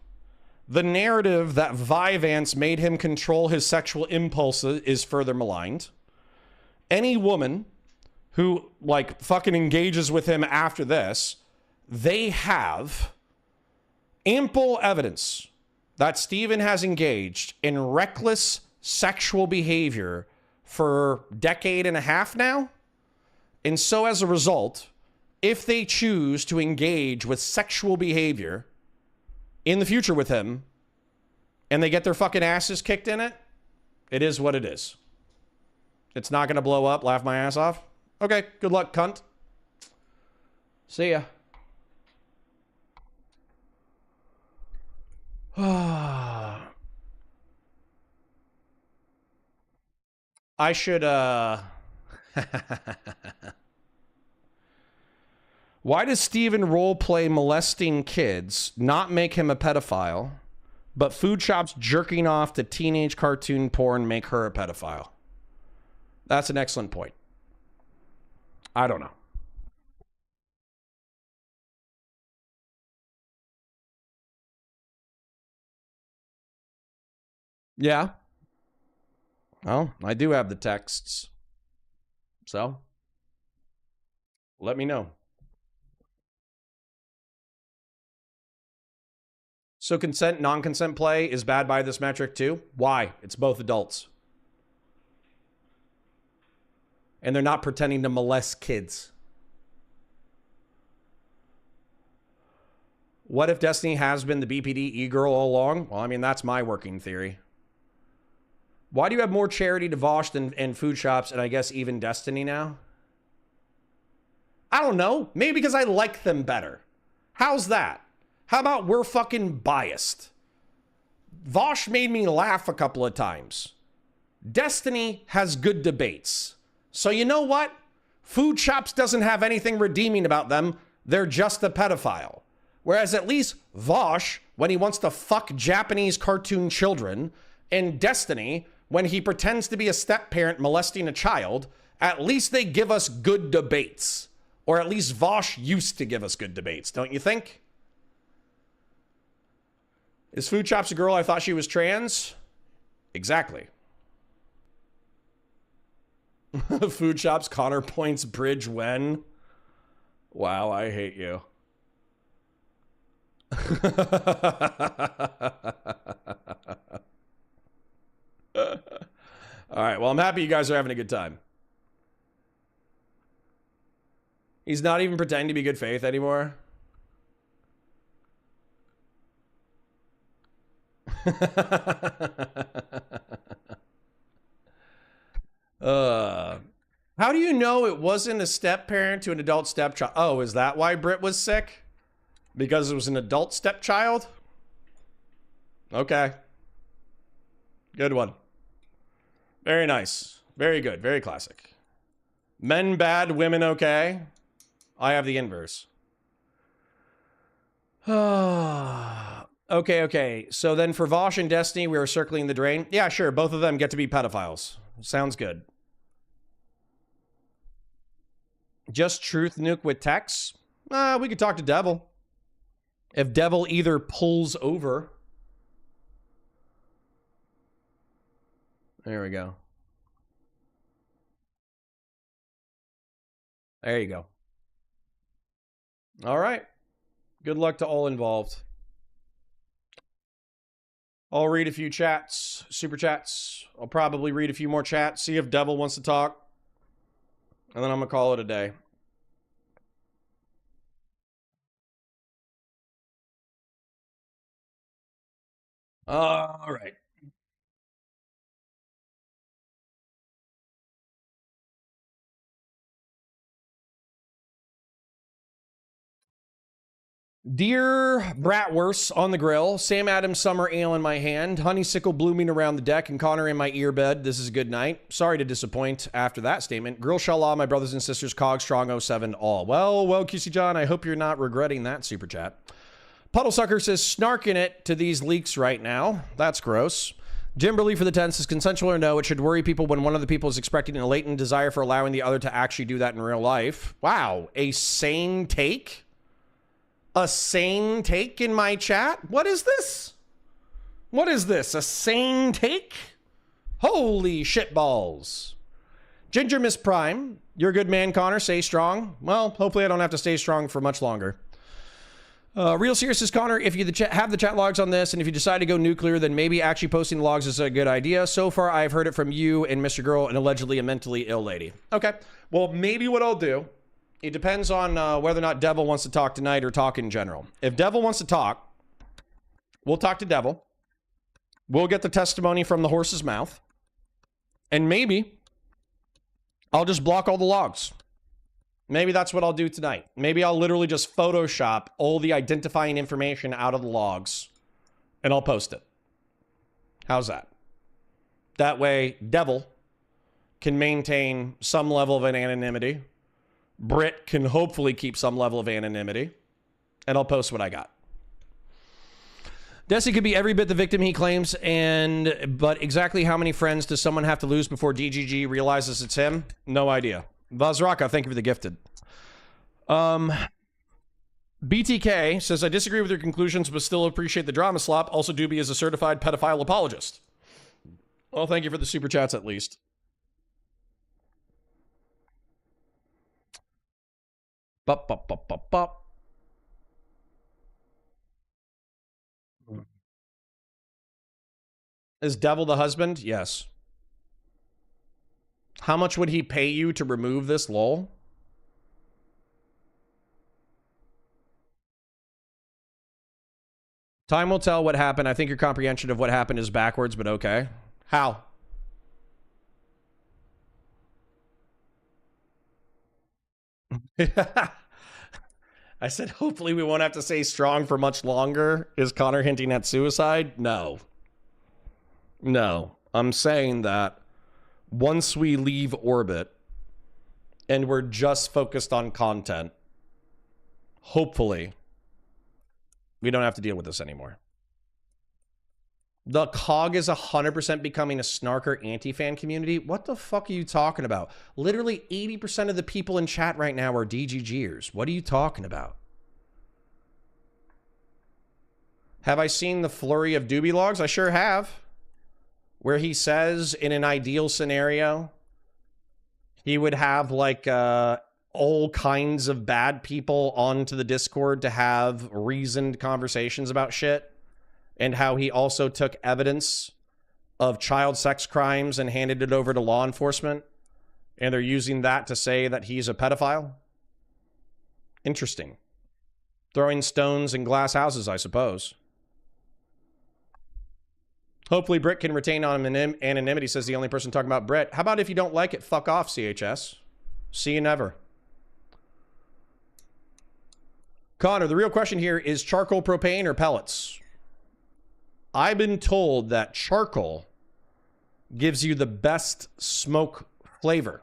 The narrative that Vyvanse made him control his sexual impulses is further maligned. Any woman who, like, fucking engages with him after this, they have ample evidence that Steven has engaged in reckless sexual behavior for a decade and a half now. And so as a result, if they choose to engage with sexual behavior in the future with him, and they get their fucking asses kicked in it, it is what it is. It's not going to blow up, laugh my ass off. Okay, good luck, cunt. See ya. I should, Why does Steven roleplay molesting kids not make him a pedophile, but Food Shop's jerking off to teenage cartoon porn make her a pedophile? That's an excellent point. I don't know. Yeah. Well, I do have the texts. So, let me know. So consent, non-consent play is bad by this metric too? Why? It's both adults. And they're not pretending to molest kids. What if Destiny has been the BPD e-girl all along? Well, I mean, that's my working theory. Why do you have more charity to Vosh than Food Shops and I guess even Destiny now? I don't know. Maybe because I like them better. How's that? How about we're fucking biased? Vosh made me laugh a couple of times. Destiny has good debates. So you know what? Food Shops doesn't have anything redeeming about them. They're just a pedophile. Whereas at least Vosh, when he wants to fuck Japanese cartoon children, and Destiny, when he pretends to be a step-parent molesting a child, at least they give us good debates. Or at least Vosh used to give us good debates, don't you think? Is Food Shops a girl? I thought she was trans. Exactly. Food Shops, Connor Points, Bridge when? Wow, I hate you. All right, well, I'm happy you guys are having a good time. He's not even pretending to be good faith anymore. How do you know it wasn't a step parent to an adult stepchild? Oh, is that why Britt was sick? Because it was an adult stepchild? Okay. Good one. Very nice. Very good. Very classic. Men bad, women okay. I have the inverse. Okay. So then for Vosh and Destiny, we were circling the drain. Yeah, sure. Both of them get to be pedophiles. Sounds good. Just truth nuke with Tex? We could talk to Devil. If Devil either pulls over. There we go. There you go. All right. Good luck to all involved. I'll read a few chats, super chats. I'll probably read a few more chats, see if Devil wants to talk. And then I'm going to call it a day. All right. Dear Bratwurst on the grill, Sam Adams summer ale in my hand, honeysuckle blooming around the deck, and Connor in my earbud. This is a good night. Sorry to disappoint after that statement. Grill Shallah, my brothers and sisters, Cog Strong 07 all. Well, QC John, I hope you're not regretting that super chat. Puddlesucker says, snarking it to these leaks right now. That's gross. Jimberly for the 10 says, consensual or no, it should worry people when one of the people is expecting a latent desire for allowing the other to actually do that in real life. Wow, a sane take? A sane take in my chat? What is this? What is this? A sane take? Holy shitballs. Ginger Miss Prime, you're a good man, Connor. Stay strong. Well, hopefully I don't have to stay strong for much longer. Real serious is Connor, if you have the chat logs on this and if you decide to go nuclear, then maybe actually posting the logs is a good idea. So far, I've heard it from you and Mr. Girl and allegedly a mentally ill lady. Okay. Well, maybe what I'll do, it depends on whether or not Devil wants to talk tonight or talk in general. If Devil wants to talk, we'll talk to Devil. We'll get the testimony from the horse's mouth. And maybe I'll just block all the logs. Maybe that's what I'll do tonight. Maybe I'll literally just Photoshop all the identifying information out of the logs and I'll post it. How's that? That way, Devil can maintain some level of an anonymity. Britt can hopefully keep some level of anonymity. And I'll post what I got. Desi could be every bit the victim he claims, but exactly how many friends does someone have to lose before DGG realizes it's him? No idea. Vazraka, thank you for the gifted. BTK says, I disagree with your conclusions, but still appreciate the drama slop. Also, Doobie is a certified pedophile apologist. Well, thank you for the super chats at least. Bop, bop, bop, bop, bop. Is Devil the husband? Yes. How much would he pay you to remove this, lol? Time will tell what happened. I think your comprehension of what happened is backwards, but okay. How? I said, hopefully we won't have to stay strong for much longer. Is Connor hinting at suicide? No. No. I'm saying that once we leave orbit and we're just focused on content, hopefully we don't have to deal with this anymore. The COG is 100% becoming a snarker anti-fan community. What the fuck are you talking about? Literally 80% of the people in chat right now are DGGers. What are you talking about? Have I seen the flurry of doobie logs? I sure have. Where he says in an ideal scenario, he would have like all kinds of bad people onto the Discord to have reasoned conversations about shit. And how he also took evidence of child sex crimes and handed it over to law enforcement. And they're using that to say that he's a pedophile. Interesting. Throwing stones in glass houses, I suppose. Hopefully Britt can retain anonymity, says the only person talking about Britt. How about if you don't like it, fuck off, CHS. See you never. Connor, the real question here is charcoal, propane, or pellets? I've been told that charcoal gives you the best smoke flavor.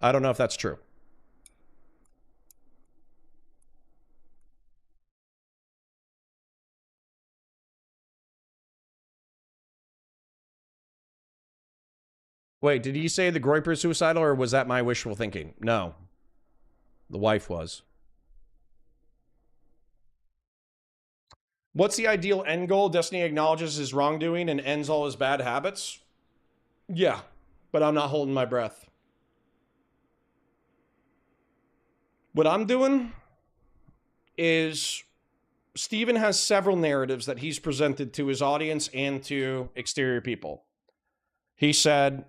I don't know if that's true. Wait, did he say the Groiper is suicidal, or was that my wishful thinking? No. The wife was. What's the ideal end goal? Destiny acknowledges his wrongdoing and ends all his bad habits? Yeah, but I'm not holding my breath. What I'm doing is Steven has several narratives that he's presented to his audience and to exterior people. He said,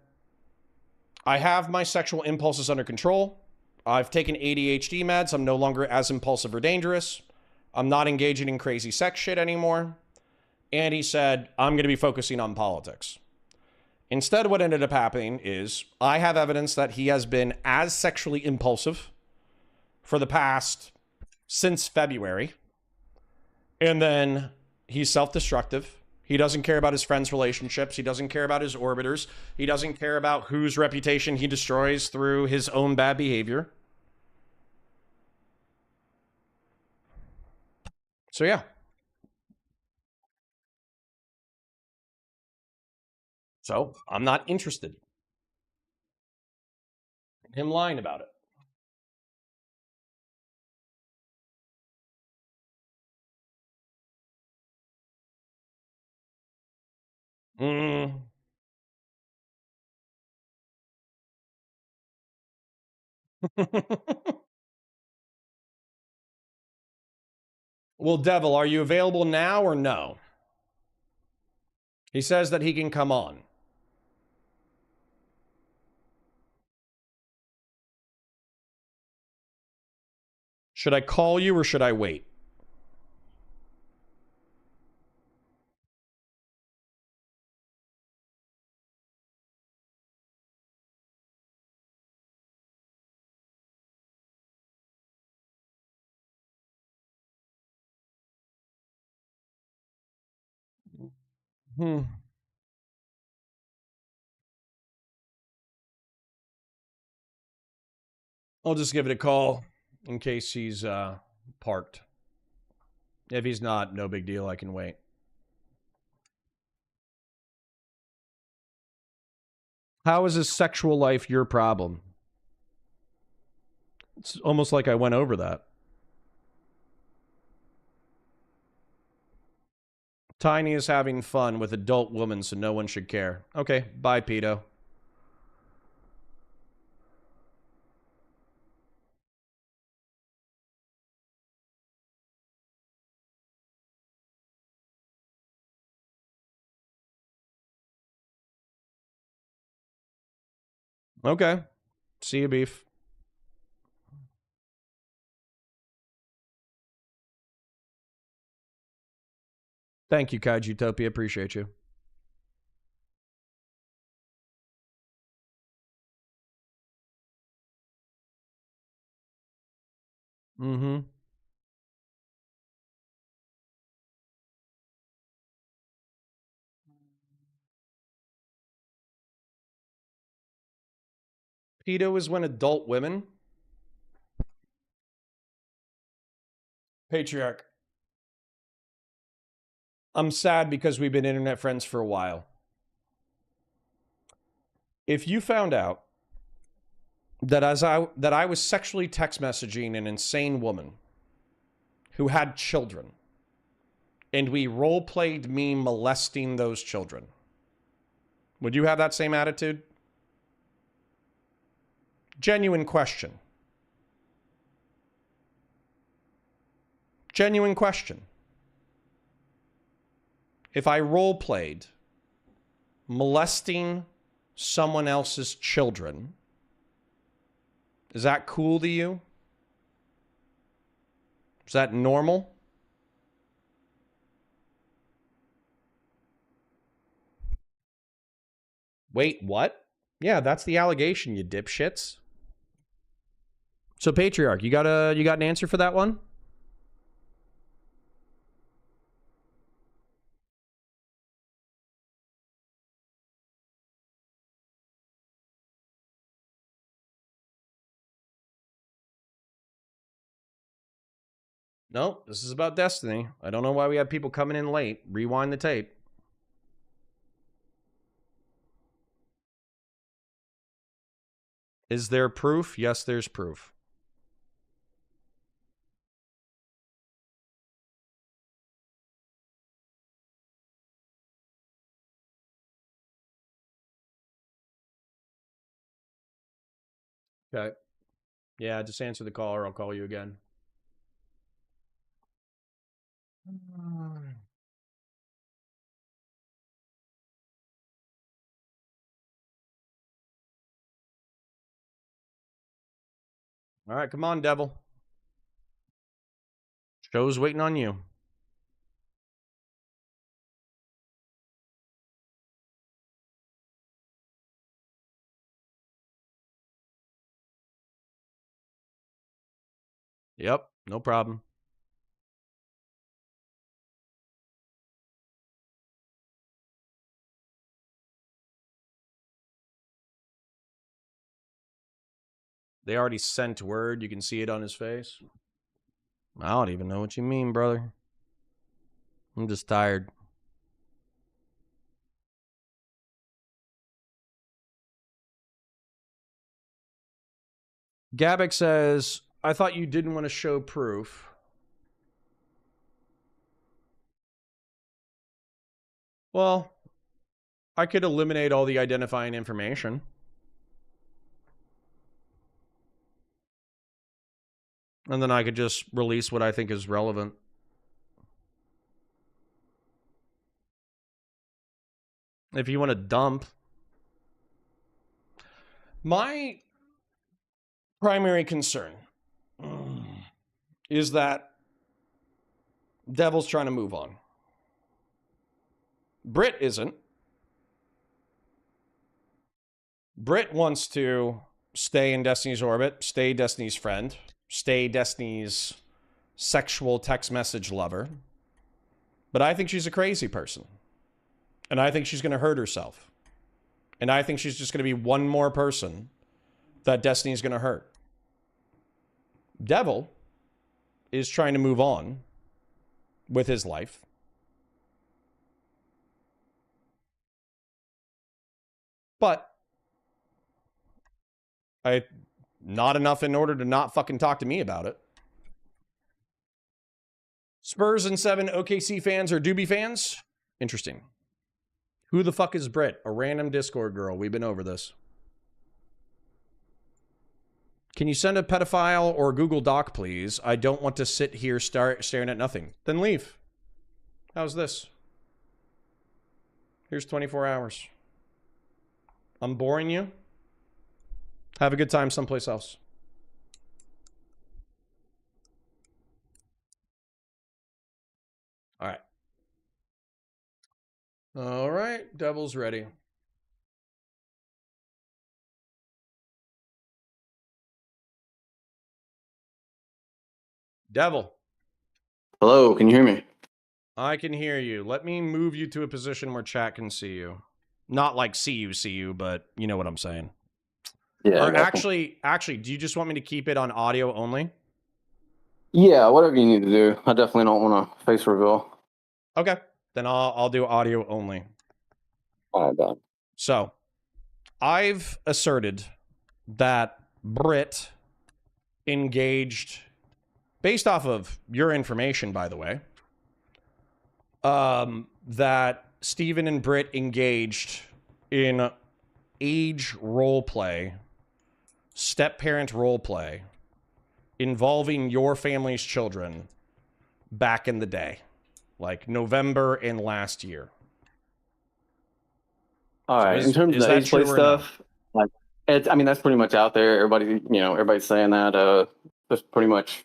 I have my sexual impulses under control. I've taken ADHD meds. I'm no longer as impulsive or dangerous. I'm not engaging in crazy sex shit anymore. And he said, I'm going to be focusing on politics. Instead, what ended up happening is I have evidence that he has been as sexually impulsive for the past, since February. And then he's self-destructive. He doesn't care about his friends' relationships. He doesn't care about his orbiters. He doesn't care about whose reputation he destroys through his own bad behavior. So, yeah. So, I'm not interested in him lying about it. Well, Devil, are you available now or no? He says that he can come on. Should I call you or should I wait? I'll just give it a call in case he's parked. If he's not, no big deal. I can wait. How is his sexual life your problem? It's almost like I went over that. Tiny is having fun with adult women, so no one should care. Okay, bye, pedo. Okay. See you, beef. Thank you, Kaijutopia. Appreciate you. Mm-hmm. Pedo is when adult women. Patriarch. I'm sad because we've been internet friends for a while. If you found out that I was sexually text messaging an insane woman who had children, and we role played me molesting those children, would you have that same attitude? Genuine question. Genuine question. If I role played molesting someone else's children, is that cool to you? Is that normal? Wait, what? Yeah, that's the allegation, you dipshits. So, Patriarch, you got an answer for that one? Nope, this is about Destiny. I don't know why we have people coming in late. Rewind the tape. Is there proof? Yes, there's proof. Okay. Yeah, just answer the call or I'll call you again. All right, come on, devil. Show's waiting on you. Yep, no problem. They already sent word. You can see it on his face. I don't even know what you mean, brother. I'm just tired. Gabik says, I thought you didn't want to show proof. Well, I could eliminate all the identifying information. And then I could just release what I think is relevant. If you want to dump. My primary concern is that Devil's trying to move on. Brit isn't. Brit wants to stay in Destiny's orbit, stay Destiny's friend, stay Destiny's sexual text message lover. But I think she's a crazy person. And I think she's going to hurt herself. And I think she's just going to be one more person that Destiny's going to hurt. Devil is trying to move on with his life. But not enough in order to not fucking talk to me about it. Spurs and 7 OKC fans or Doobie fans? Interesting. Who the fuck is Brit? A random Discord girl. We've been over this. Can you send a pedophile or Google Doc, please? I don't want to sit here staring at nothing. Then leave. How's this? Here's 24 hours. I'm boring you. Have a good time someplace else. All right. All right. Devil's ready. Devil. Hello, can you hear me? I can hear you. Let me move you to a position where chat can see you. Not like see you, but you know what I'm saying. Yeah. Or actually, do you just want me to keep it on audio only? Yeah, whatever you need to do. I definitely don't want to face reveal. Okay, then I'll do audio only. All right, done. So, I've asserted that Brit engaged, based off of your information, by the way, that Steven and Brit engaged in age role play, step-parent role play, involving your family's children back in the day, like November and last year. All right. In terms of the age play stuff, like that's pretty much out there. Everybody's saying that. That's pretty much.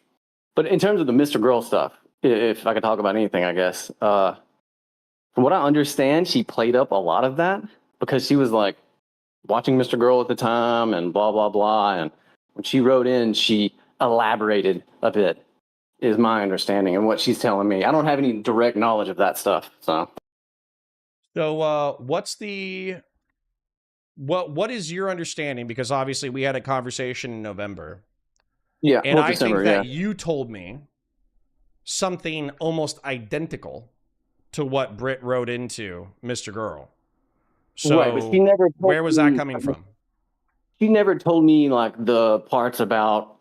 But in terms of the Mr. Girl stuff, if I could talk about anything, I guess. From what I understand, she played up a lot of that because she was like, watching Mr. Girl at the time and blah, blah, blah. And when she wrote in, she elaborated a bit, is my understanding and what she's telling me. I don't have any direct knowledge of that stuff. So what's the, what is your understanding? Because obviously we had a conversation in November. Yeah. And I think that you told me something almost identical to what Britt wrote into Mr. Girl. So right, but she never where was that coming from? She never told me like the parts about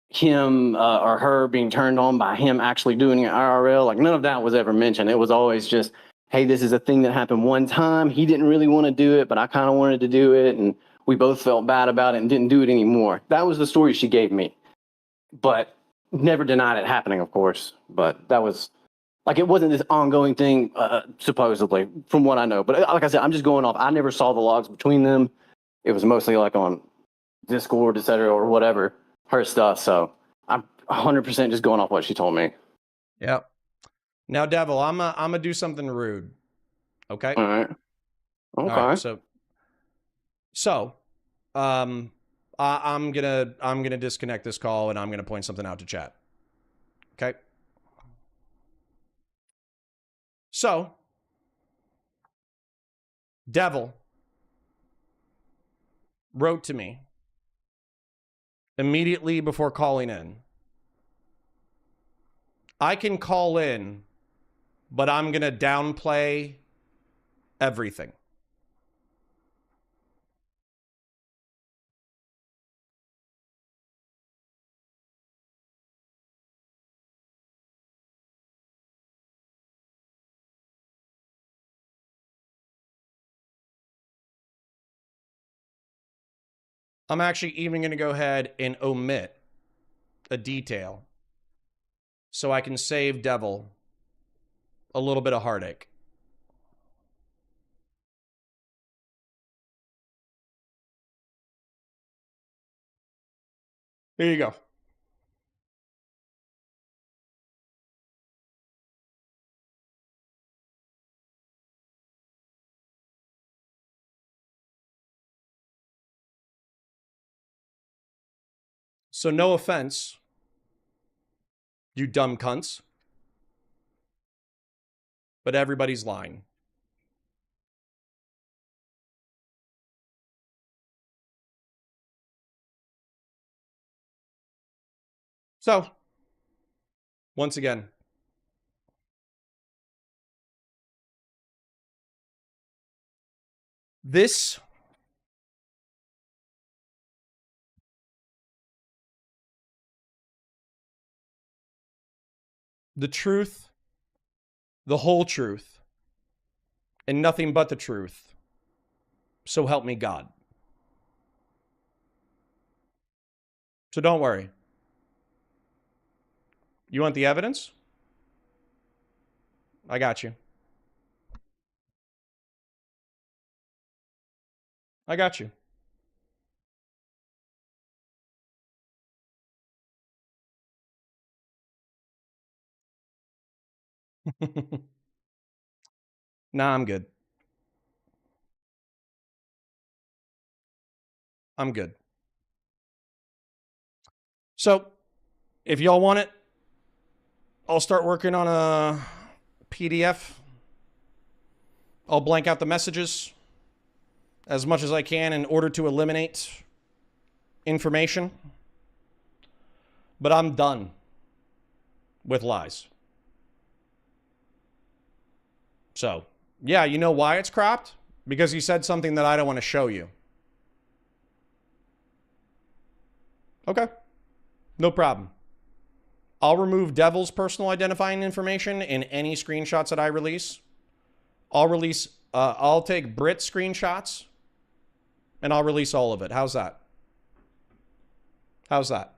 him or her being turned on by him actually doing it IRL. Like none of that was ever mentioned. It was always just, hey, this is a thing that happened one time. He didn't really want to do it, but I kind of wanted to do it. And we both felt bad about it and didn't do it anymore. That was the story she gave me, but never denied it happening, of course. But that was like, it wasn't this ongoing thing, supposedly, from what I know. But like I said, I'm just going off. I never saw the logs between them. It was mostly like on Discord, etc., or whatever, her stuff. So I'm 100% just going off what she told me. Yep. Now, Devil, I'm gonna do something rude. Okay. All right. Okay. All right, so, I'm gonna disconnect this call and I'm gonna point something out to chat. Okay. So, Devil wrote to me immediately before calling in. I can call in, but I'm going to downplay everything. I'm actually even going to go ahead and omit a detail so I can save Devil a little bit of heartache. Here you go. So no offense, you dumb cunts, but everybody's lying. So, once again, this the truth, the whole truth, and nothing but the truth. So help me God. So don't worry. You want the evidence? I got you. I got you. Nah, I'm good. I'm good. So, if y'all want it, I'll start working on a PDF. I'll blank out the messages as much as I can in order to eliminate information. But I'm done with lies. So, yeah, you know why it's cropped? Because he said something that I don't want to show you. Okay, no problem. I'll remove Devil's personal identifying information in any screenshots that I release. I'll take Brit's screenshots and I'll release all of it. How's that? How's that?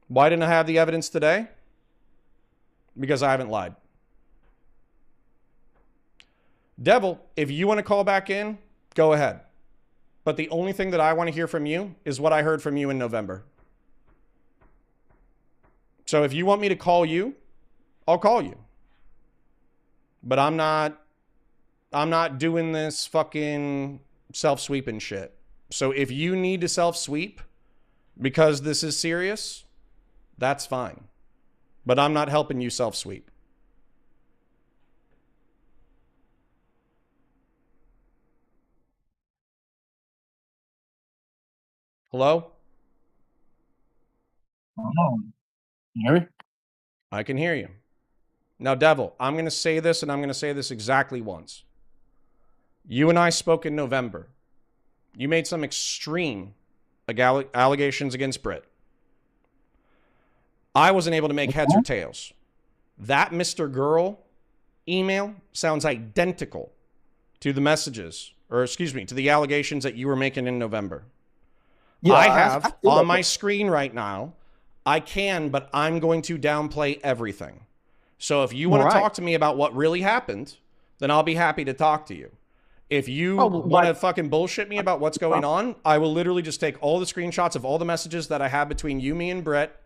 Why didn't I have the evidence today? Because I haven't lied. Devil, if you want to call back in, go ahead. But the only thing that I want to hear from you is what I heard from you in November. So if you want me to call you, I'll call you. But I'm not I'm not doing this fucking self-sweeping shit. So if you need to self-sweep because this is serious, that's fine. But I'm not helping you self-sweep. Hello? Oh, you hear me? I can hear you. Now, Devil, I'm going to say this, and I'm going to say this exactly once. You and I spoke in November. You made some extreme allegations against Britt. I wasn't able to make heads or tails. That Mr. Girl email sounds identical to the messages, or excuse me, to the allegations that you were making in November. Yeah, I have on my screen right now, I can, but I'm going to downplay everything. So if you want to talk to me about what really happened, then I'll be happy to talk to you. If you want to fucking bullshit me about what's going on, I will literally just take all the screenshots of all the messages that I have between you, me, and Brett.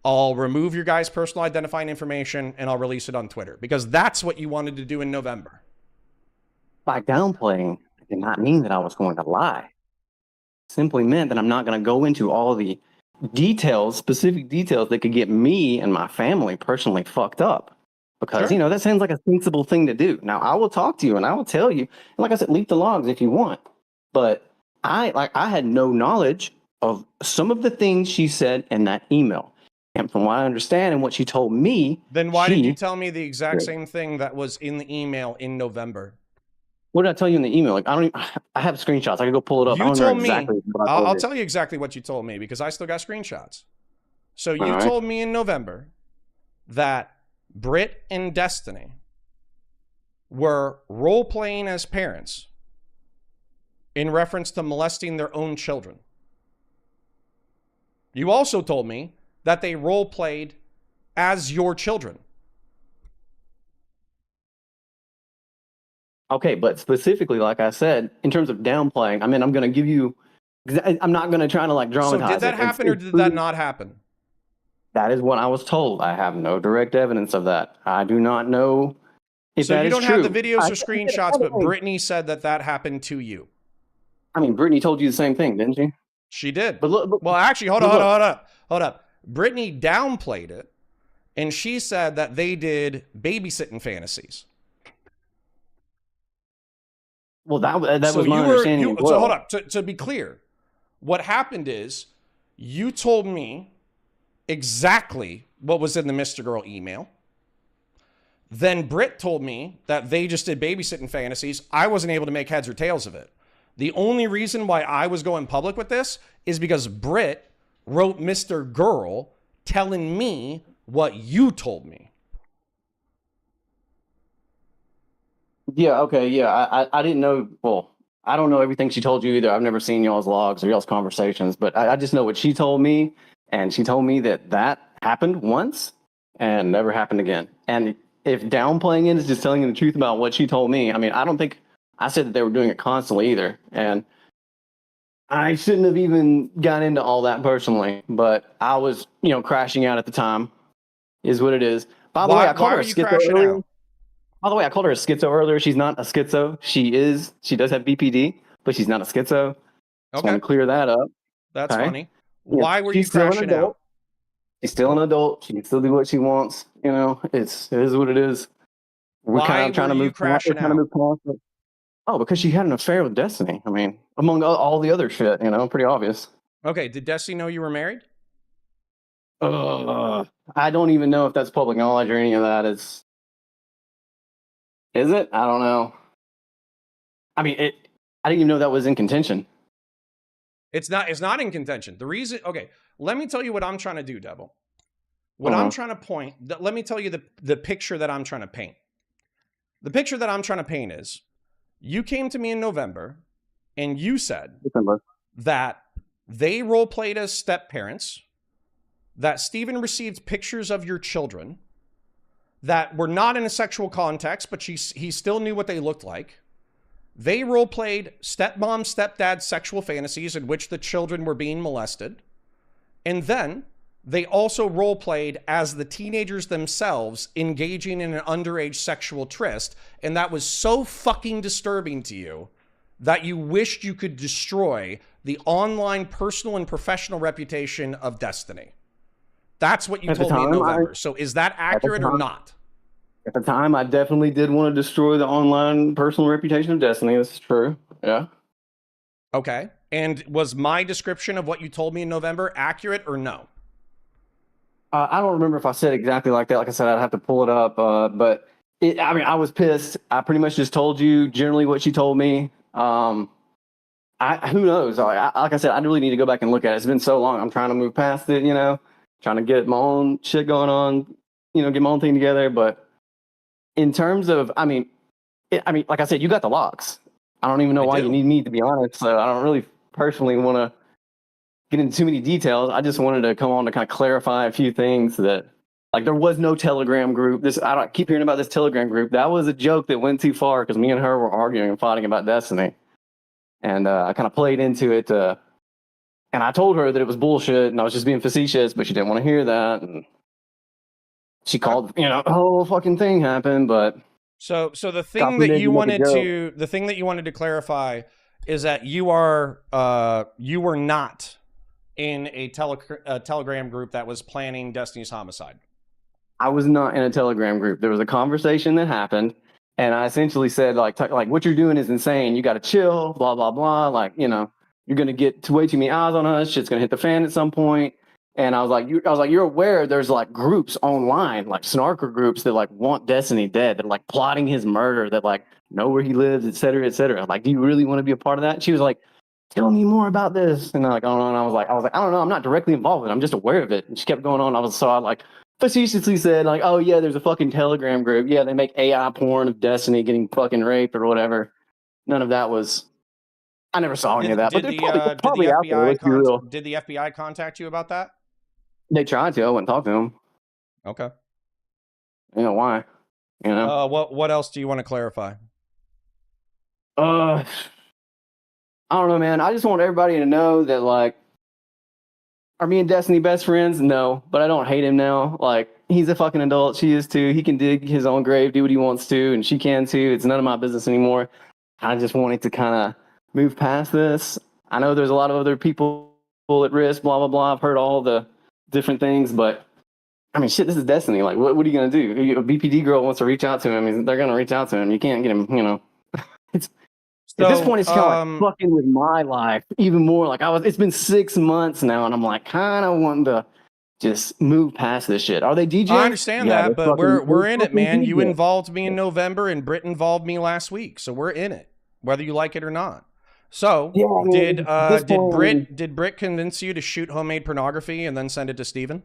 I'll remove your guys' personal identifying information, and I'll release it on Twitter, because that's what you wanted to do in November. By downplaying, it did not mean that I was going to lie. It simply meant that I'm not going to go into all the details, specific details that could get me and my family personally fucked up. Because, you know, that sounds like a sensible thing to do. Now, I will talk to you and I will tell you. And like I said, leak the logs if you want. But I had no knowledge of some of the things she said in that email. And from what I understand and what she told me. Then why did you tell me the exact same thing that was in the email in November? What did I tell you in the email? Like, I have screenshots. I can go pull it up. You told me. I'll tell you exactly what you told me, because I still got screenshots. So you told me in November that Britt and Destiny were role-playing as parents in reference to molesting their own children. You also told me that they role-played as your children. Okay, but specifically, like I said, in terms of downplaying, I mean, I'm going to give you, I'm not going to try to like dramatize it. So did that happen or did that not happen? That is what I was told. I have no direct evidence of that. I do not know if that is true. So you don't have the videos or screenshots, but Brittany said that that happened to you. I mean, Brittany told you the same thing, didn't she? She did. But look, well, actually, hold up. Brittany downplayed it, and she said that they did babysitting fantasies. Well, that was my understanding. So hold up. To be clear, what happened is you told me exactly what was in the Mr. Girl email. Then Britt told me that they just did babysitting fantasies. I wasn't able to make heads or tails of it. The only reason why I was going public with this is because Britt wrote Mr. Girl telling me what you told me. Yeah, okay, yeah. I didn't know, well, I don't know everything she told you either. I've never seen y'all's logs or y'all's conversations, but I just know what she told me, and she told me that happened once and never happened again. And if downplaying it is just telling you the truth about what she told me, I mean, I don't think I said that they were doing it constantly either. And I shouldn't have even gotten into all that personally, but I was, crashing out at the time, is what it is. By the way, I called her a schizo earlier. By the way, I called her a schizo earlier. She's not a schizo. She does have BPD, but she's not a schizo. Just want to clear that up. That's funny. Why were you crashing out? She's still an adult. She can still do what she wants. It is what it is. We're kind of trying to move past it. Oh, because she had an affair with Destiny. I mean, among all the other shit, pretty obvious. Okay, did Destiny know you were married? I don't even know if that's public knowledge or any of that. Is it? I don't know. I mean, I didn't even know that was in contention. It's not in contention. The reason, okay, let me tell you what I'm trying to do, Devil. What I'm trying to point, let me tell you the picture that I'm trying to paint. The picture that I'm trying to paint is, you came to me in November and you said that they role played as step parents, that Steven received pictures of your children that were not in a sexual context, but he still knew what they looked like. They role played stepmom, stepdad sexual fantasies in which the children were being molested. And then they also role played as the teenagers themselves engaging in an underage sexual tryst. And that was so fucking disturbing to you that you wished you could destroy the online personal and professional reputation of Destiny. That's what you told me in November. So is that accurate or not? At the time, I definitely did want to destroy the online personal reputation of Destiny. This is true. Yeah. Okay. And was my description of what you told me in November accurate or no? I don't remember if I said exactly like that. Like I said, I'd have to pull it up. But I was pissed. I pretty much just told you generally what she told me. Who knows? Like I said, I really need to go back and look at it. It's been so long. I'm trying to move past it, trying to get my own shit going on, get my own thing together. But in terms of, like I said, you got the logs. I don't even know why you need me, to be honest. So I don't really personally want to get into too many details. I just wanted to come on to kind of clarify a few things that, like, there was no Telegram group. I keep hearing about this Telegram group. That was a joke that went too far because me and her were arguing and fighting about Destiny. And I kind of played into it. And I told her that it was bullshit and I was just being facetious, but she didn't want to hear that. And she called, the whole fucking thing happened. But so the thing that you wanted to clarify is that you were not in a Telegram group that was planning Destiny's homicide. I was not in a Telegram group. There was a conversation that happened, and I essentially said, like what you're doing is insane. You got to chill, blah, blah, blah. Like, you're going to get way too many eyes on us. Shit's going to hit the fan at some point. And I was like, you're aware there's like groups online, like snarker groups that like want Destiny dead. That are like plotting his murder, that like know where he lives, et cetera, et cetera. Like, do you really want to be a part of that? And she was like, tell me more about this. And I don't know. And I was like, I don't know. I'm not directly involved with it. I'm just aware of it. And she kept going on. I like facetiously said, like, oh yeah, there's a fucking Telegram group. Yeah, they make AI porn of Destiny getting fucking raped or whatever. None of that was. I never saw any of that. But probably out there. Let's be real. Did the FBI contact you about that? They tried to. I went and talked to them. Okay. Why? What else do you want to clarify? I don't know, man. I just want everybody to know that, like, are me and Destiny best friends? No, but I don't hate him now. Like, he's a fucking adult. She is too. He can dig his own grave, do what he wants to, and she can too. It's none of my business anymore. I just wanted to kind of move past this. I know there's a lot of other people at risk, blah, blah, blah. I've heard all the different things, but shit, this is Destiny. Like, what are you going to do? A BPD girl wants to reach out to him. They're going to reach out to him. You can't get him, At this point, it's kind of like fucking with my life even more. Like, it's been 6 months now, and I'm like kind of wanting to just move past this shit. Are they DJs? I understand that, but we're in it, man. DJs. You involved me in November, and Britt involved me last week, so we're in it, whether you like it or not. So, did Britt convince you to shoot homemade pornography and then send it to Steven?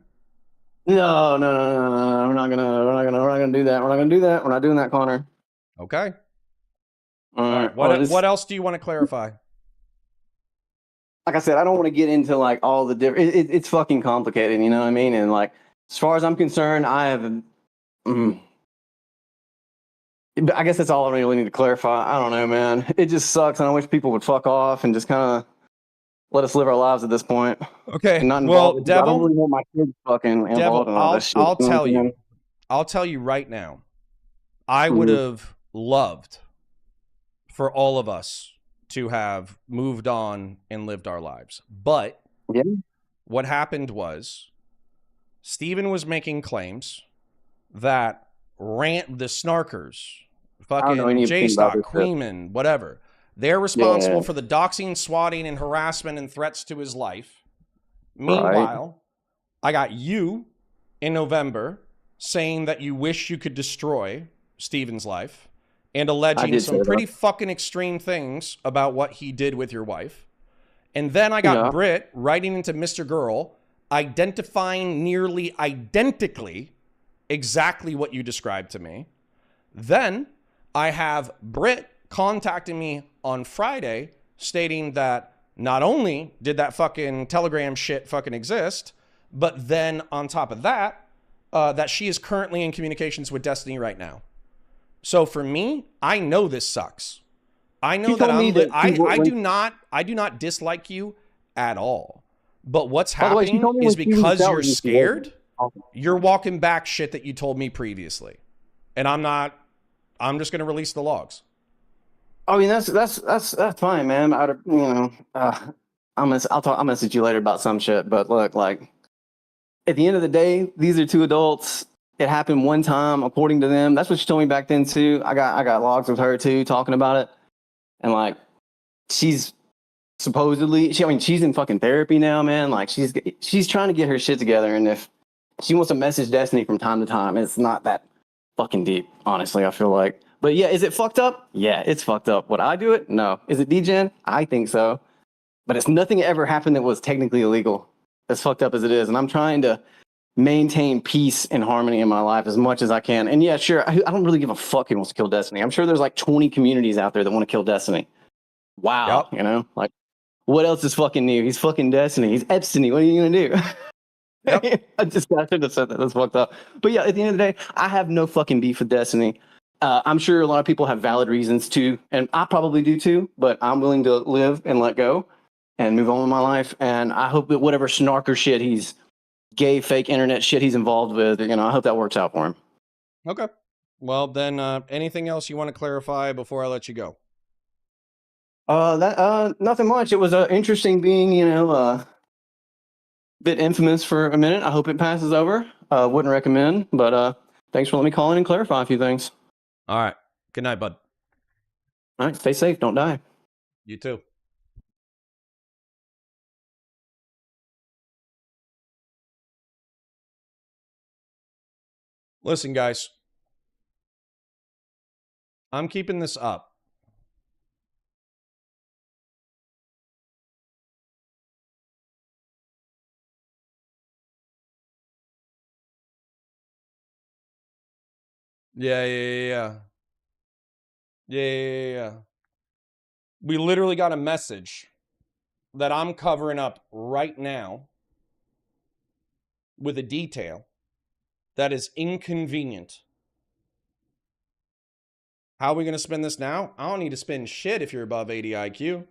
No. We're not gonna do that. We're not gonna do that. We're not doing that, Connor. Okay. All right. What else do you want to clarify? Like I said, I don't want to get into like all the different. It's fucking complicated, you know what I mean? And like, as far as I'm concerned, I have. I guess that's all I really need to clarify. I don't know, man. It just sucks, and I wish people would fuck off and just kind of let us live our lives at this point. Okay. Well, Devil, I don't really want my kids fucking involved in all this shit. I'll tell you right now. I would have loved for all of us to have moved on and lived our lives. But what happened was Steven was making claims that the snarkers, fucking J-Stock, Queenman, whatever, they're responsible for the doxing, swatting, and harassment and threats to his life. Meanwhile, I got you in November saying that you wish you could destroy Steven's life and alleging some pretty fucking extreme things about what he did with your wife. And then I got Britt writing into Mr. Girl, identifying nearly identically exactly what you described to me. Then I have Britt contacting me on Friday stating that not only did that fucking Telegram shit fucking exist, but then on top of that, that she is currently in communications with Destiny right now. So for me, I know this sucks. I know that I do not dislike you at all. But what's By the way, she happening told me is when she was because out you're with you, scared, you're walking back shit that you told me previously. And I'm just going to release the logs. I mean, that's fine, man. I'll message you later about some shit. But look, like, at the end of the day, these are two adults. It happened one time, according to them. That's what she told me back then too. I got logs with her too, talking about it, and like, she's supposedly, she's in fucking therapy now, man. Like, she's trying to get her shit together, and if she wants to message Destiny from time to time, it's not that fucking deep, honestly. I feel like, but yeah, is it fucked up? Yeah, it's fucked up. Would I do it? No. Is it degen? I think so, but it's nothing ever happened that was technically illegal. As fucked up as it is, and I'm trying to maintain peace and harmony in my life as much as I can. And yeah, sure, I don't really give a fuck who wants to kill Destiny. I'm sure there's like 20 communities out there that want to kill Destiny. Wow, Yep. you know, like, what else is fucking new? He's fucking Destiny. He's Epstein. What are you gonna do? Yep. I should have said that. That's fucked up. But yeah, at the end of the day, I have no fucking beef with Destiny. I'm sure a lot of people have valid reasons to, and I probably do too. But I'm willing to live and let go and move on with my life. And I hope that whatever snarker shit gay fake internet shit he's involved with, I hope that works out for him. Okay. Well, then, anything else you want to clarify before I let you go? Nothing much. It was interesting being, a bit infamous for a minute. I hope it passes over. Wouldn't recommend, but thanks for letting me call in and clarify a few things. All right. Good night, bud. All right. Stay safe. Don't die. You too. Listen, guys. I'm keeping this up. Yeah. We literally got a message that I'm covering up right now with a detail that is inconvenient. How are we going to spin this now? I don't need to spin shit if you're above 80 IQ.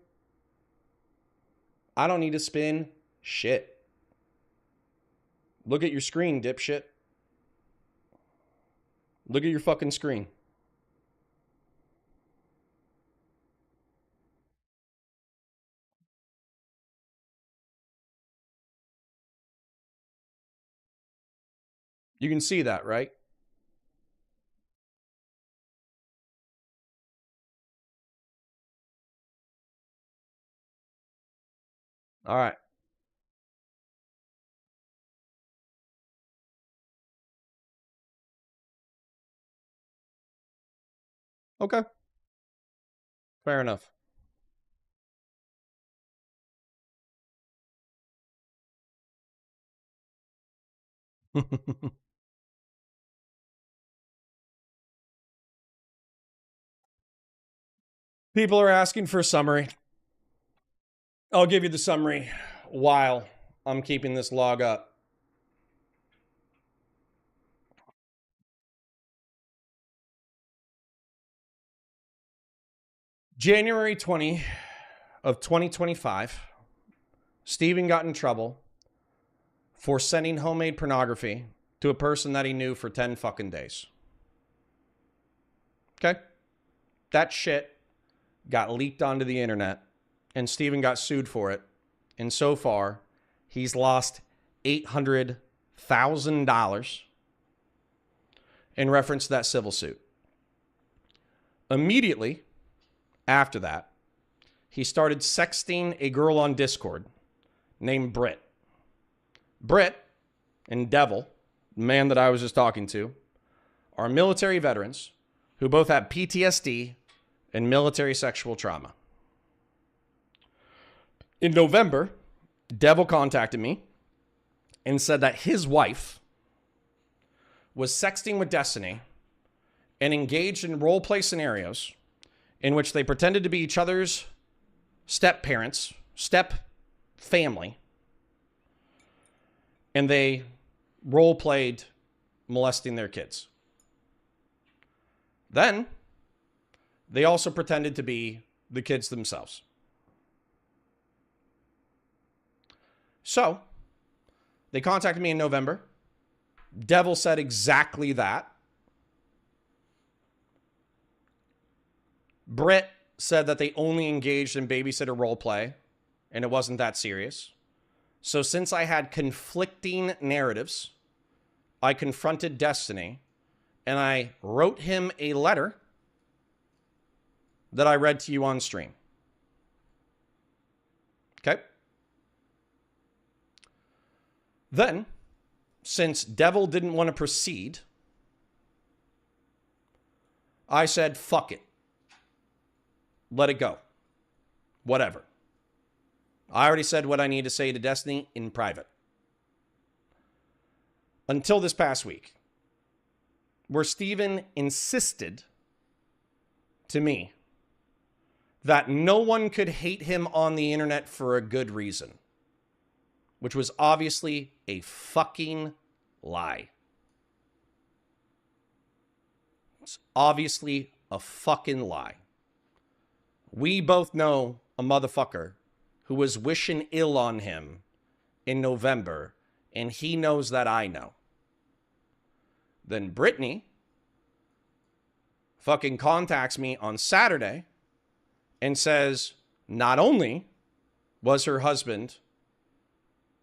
I don't need to spin shit. Look at your screen, dipshit. Look at your fucking screen. You can see that, right? All right. Okay. Fair enough. People are asking for a summary. I'll give you the summary while I'm keeping this log up. January 20 of 2025, Steven got in trouble for sending homemade pornography to a person that he knew for 10 fucking days. Okay? That shit got leaked onto the internet, and Steven got sued for it. And so far, he's lost $800,000 in reference to that civil suit. Immediately after that, he started sexting a girl on Discord named Britt. Britt and Devil, the man that I was just talking to, are military veterans who both have PTSD and military sexual trauma. In November, Devil contacted me and said that his wife was sexting with Destiny and engaged in role play scenarios in which they pretended to be each other's step parents, step family, and they role played molesting their kids. Then they also pretended to be the kids themselves. So they contacted me in November. Devil said exactly that. Britt said that they only engaged in babysitter role play and it wasn't that serious. So since I had conflicting narratives, I confronted Destiny and I wrote him a letter that I read to you on stream. Okay? Then, since Devil didn't want to proceed, I said, fuck it. Let it go. Whatever. I already said what I need to say to Destiny in private. Until this past week, where Steven insisted to me that no one could hate him on the internet for a good reason, which was obviously a fucking lie. It's obviously a fucking lie. We both know a motherfucker who was wishing ill on him in November, and he knows that I know. Then Brittany fucking contacts me on Saturday and says, not only was her husband,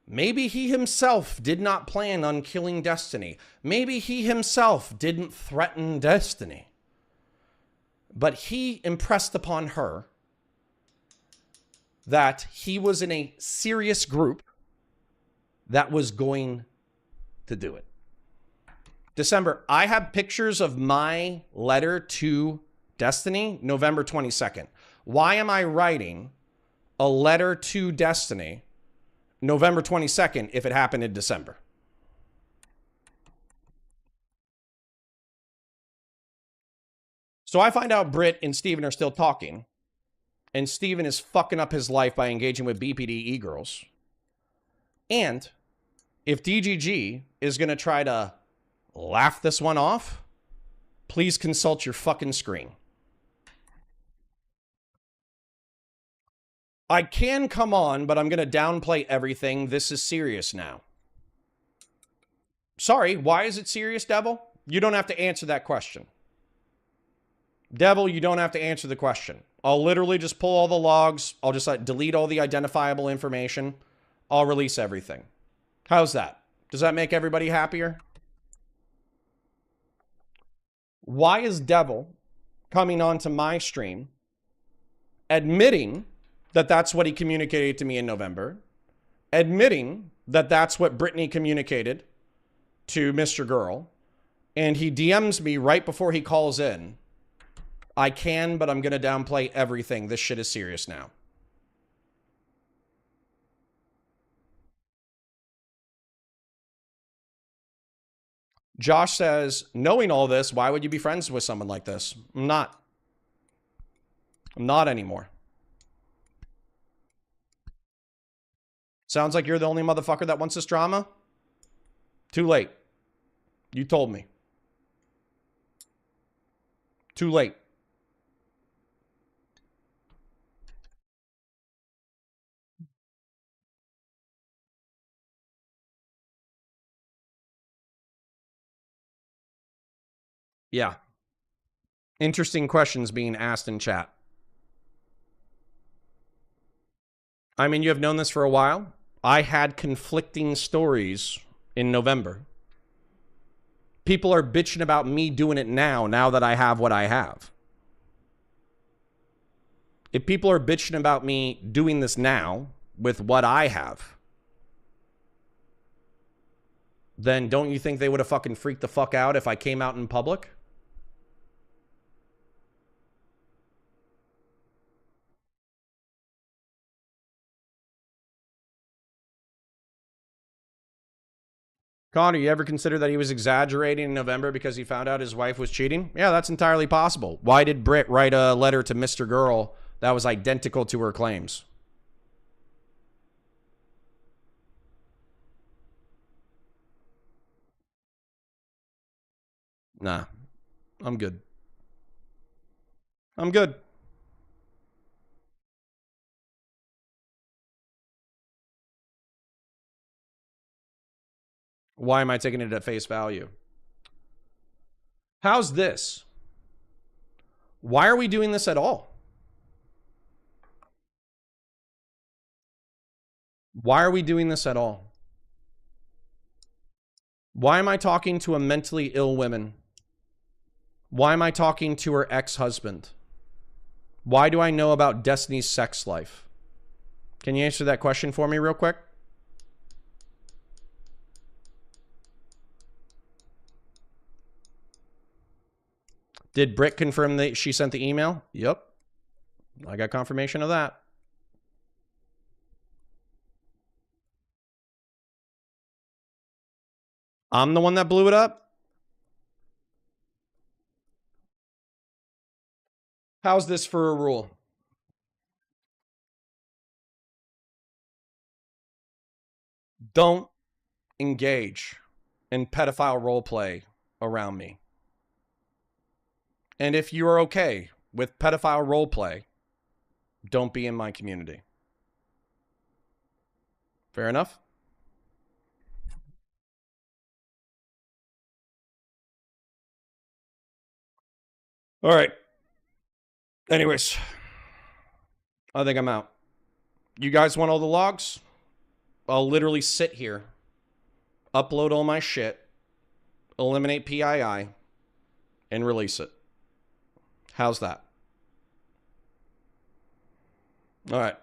maybe he himself did not plan on killing Destiny. Maybe he himself didn't threaten Destiny. But he impressed upon her that he was in a serious group that was going to do it. December, I have pictures of my letter to Destiny, November 22nd. Why am I writing a letter to Destiny November 22nd if it happened in December? So I find out Britt and Steven are still talking, and Steven is fucking up his life by engaging with BPD girls. And if DGG is going to try to laugh this one off, please consult your fucking screen. I can come on, but I'm going to downplay everything. This is serious now. Sorry, why is it serious, Devil? You don't have to answer that question. Devil, you don't have to answer the question. I'll literally just pull all the logs. I'll just delete all the identifiable information. I'll release everything. How's that? Does that make everybody happier? Why is Devil coming onto my stream admitting that that's what he communicated to me in November, admitting that that's what Brittany communicated to Mr. Girl, and he DMs me right before he calls in, I can, but I'm going to downplay everything. This shit is serious now. Josh says, knowing all this, why would you be friends with someone like this? I'm not. I'm not anymore. Sounds like you're the only motherfucker that wants this drama? Too late. You told me. Too late. Yeah. Interesting questions being asked in chat. I mean, you have known this for a while. I had conflicting stories in November. People are bitching about me doing it now that I have what I have. If people are bitching about me doing this now with what I have, then don't you think they would have fucking freaked the fuck out if I came out in public? Connor, you ever consider that he was exaggerating in November because he found out his wife was cheating? Yeah, that's entirely possible. Why did Britt write a letter to Mr. Girl that was identical to her claims? Nah, I'm good. I'm good. Why am I taking it at face value? How's this? Why are we doing this at all? Why are we doing this at all? Why am I talking to a mentally ill woman? Why am I talking to her ex-husband? Why do I know about Destiny's sex life? Can you answer that question for me real quick? Did Britt confirm that she sent the email? Yep. I got confirmation of that. I'm the one that blew it up? How's this for a rule? Don't engage in pedophile roleplay around me. And if you're okay with pedophile roleplay, don't be in my community. Fair enough? All right. Anyways, I think I'm out. You guys want all the logs? I'll literally sit here, upload all my shit, eliminate PII, and release it. How's that? All right.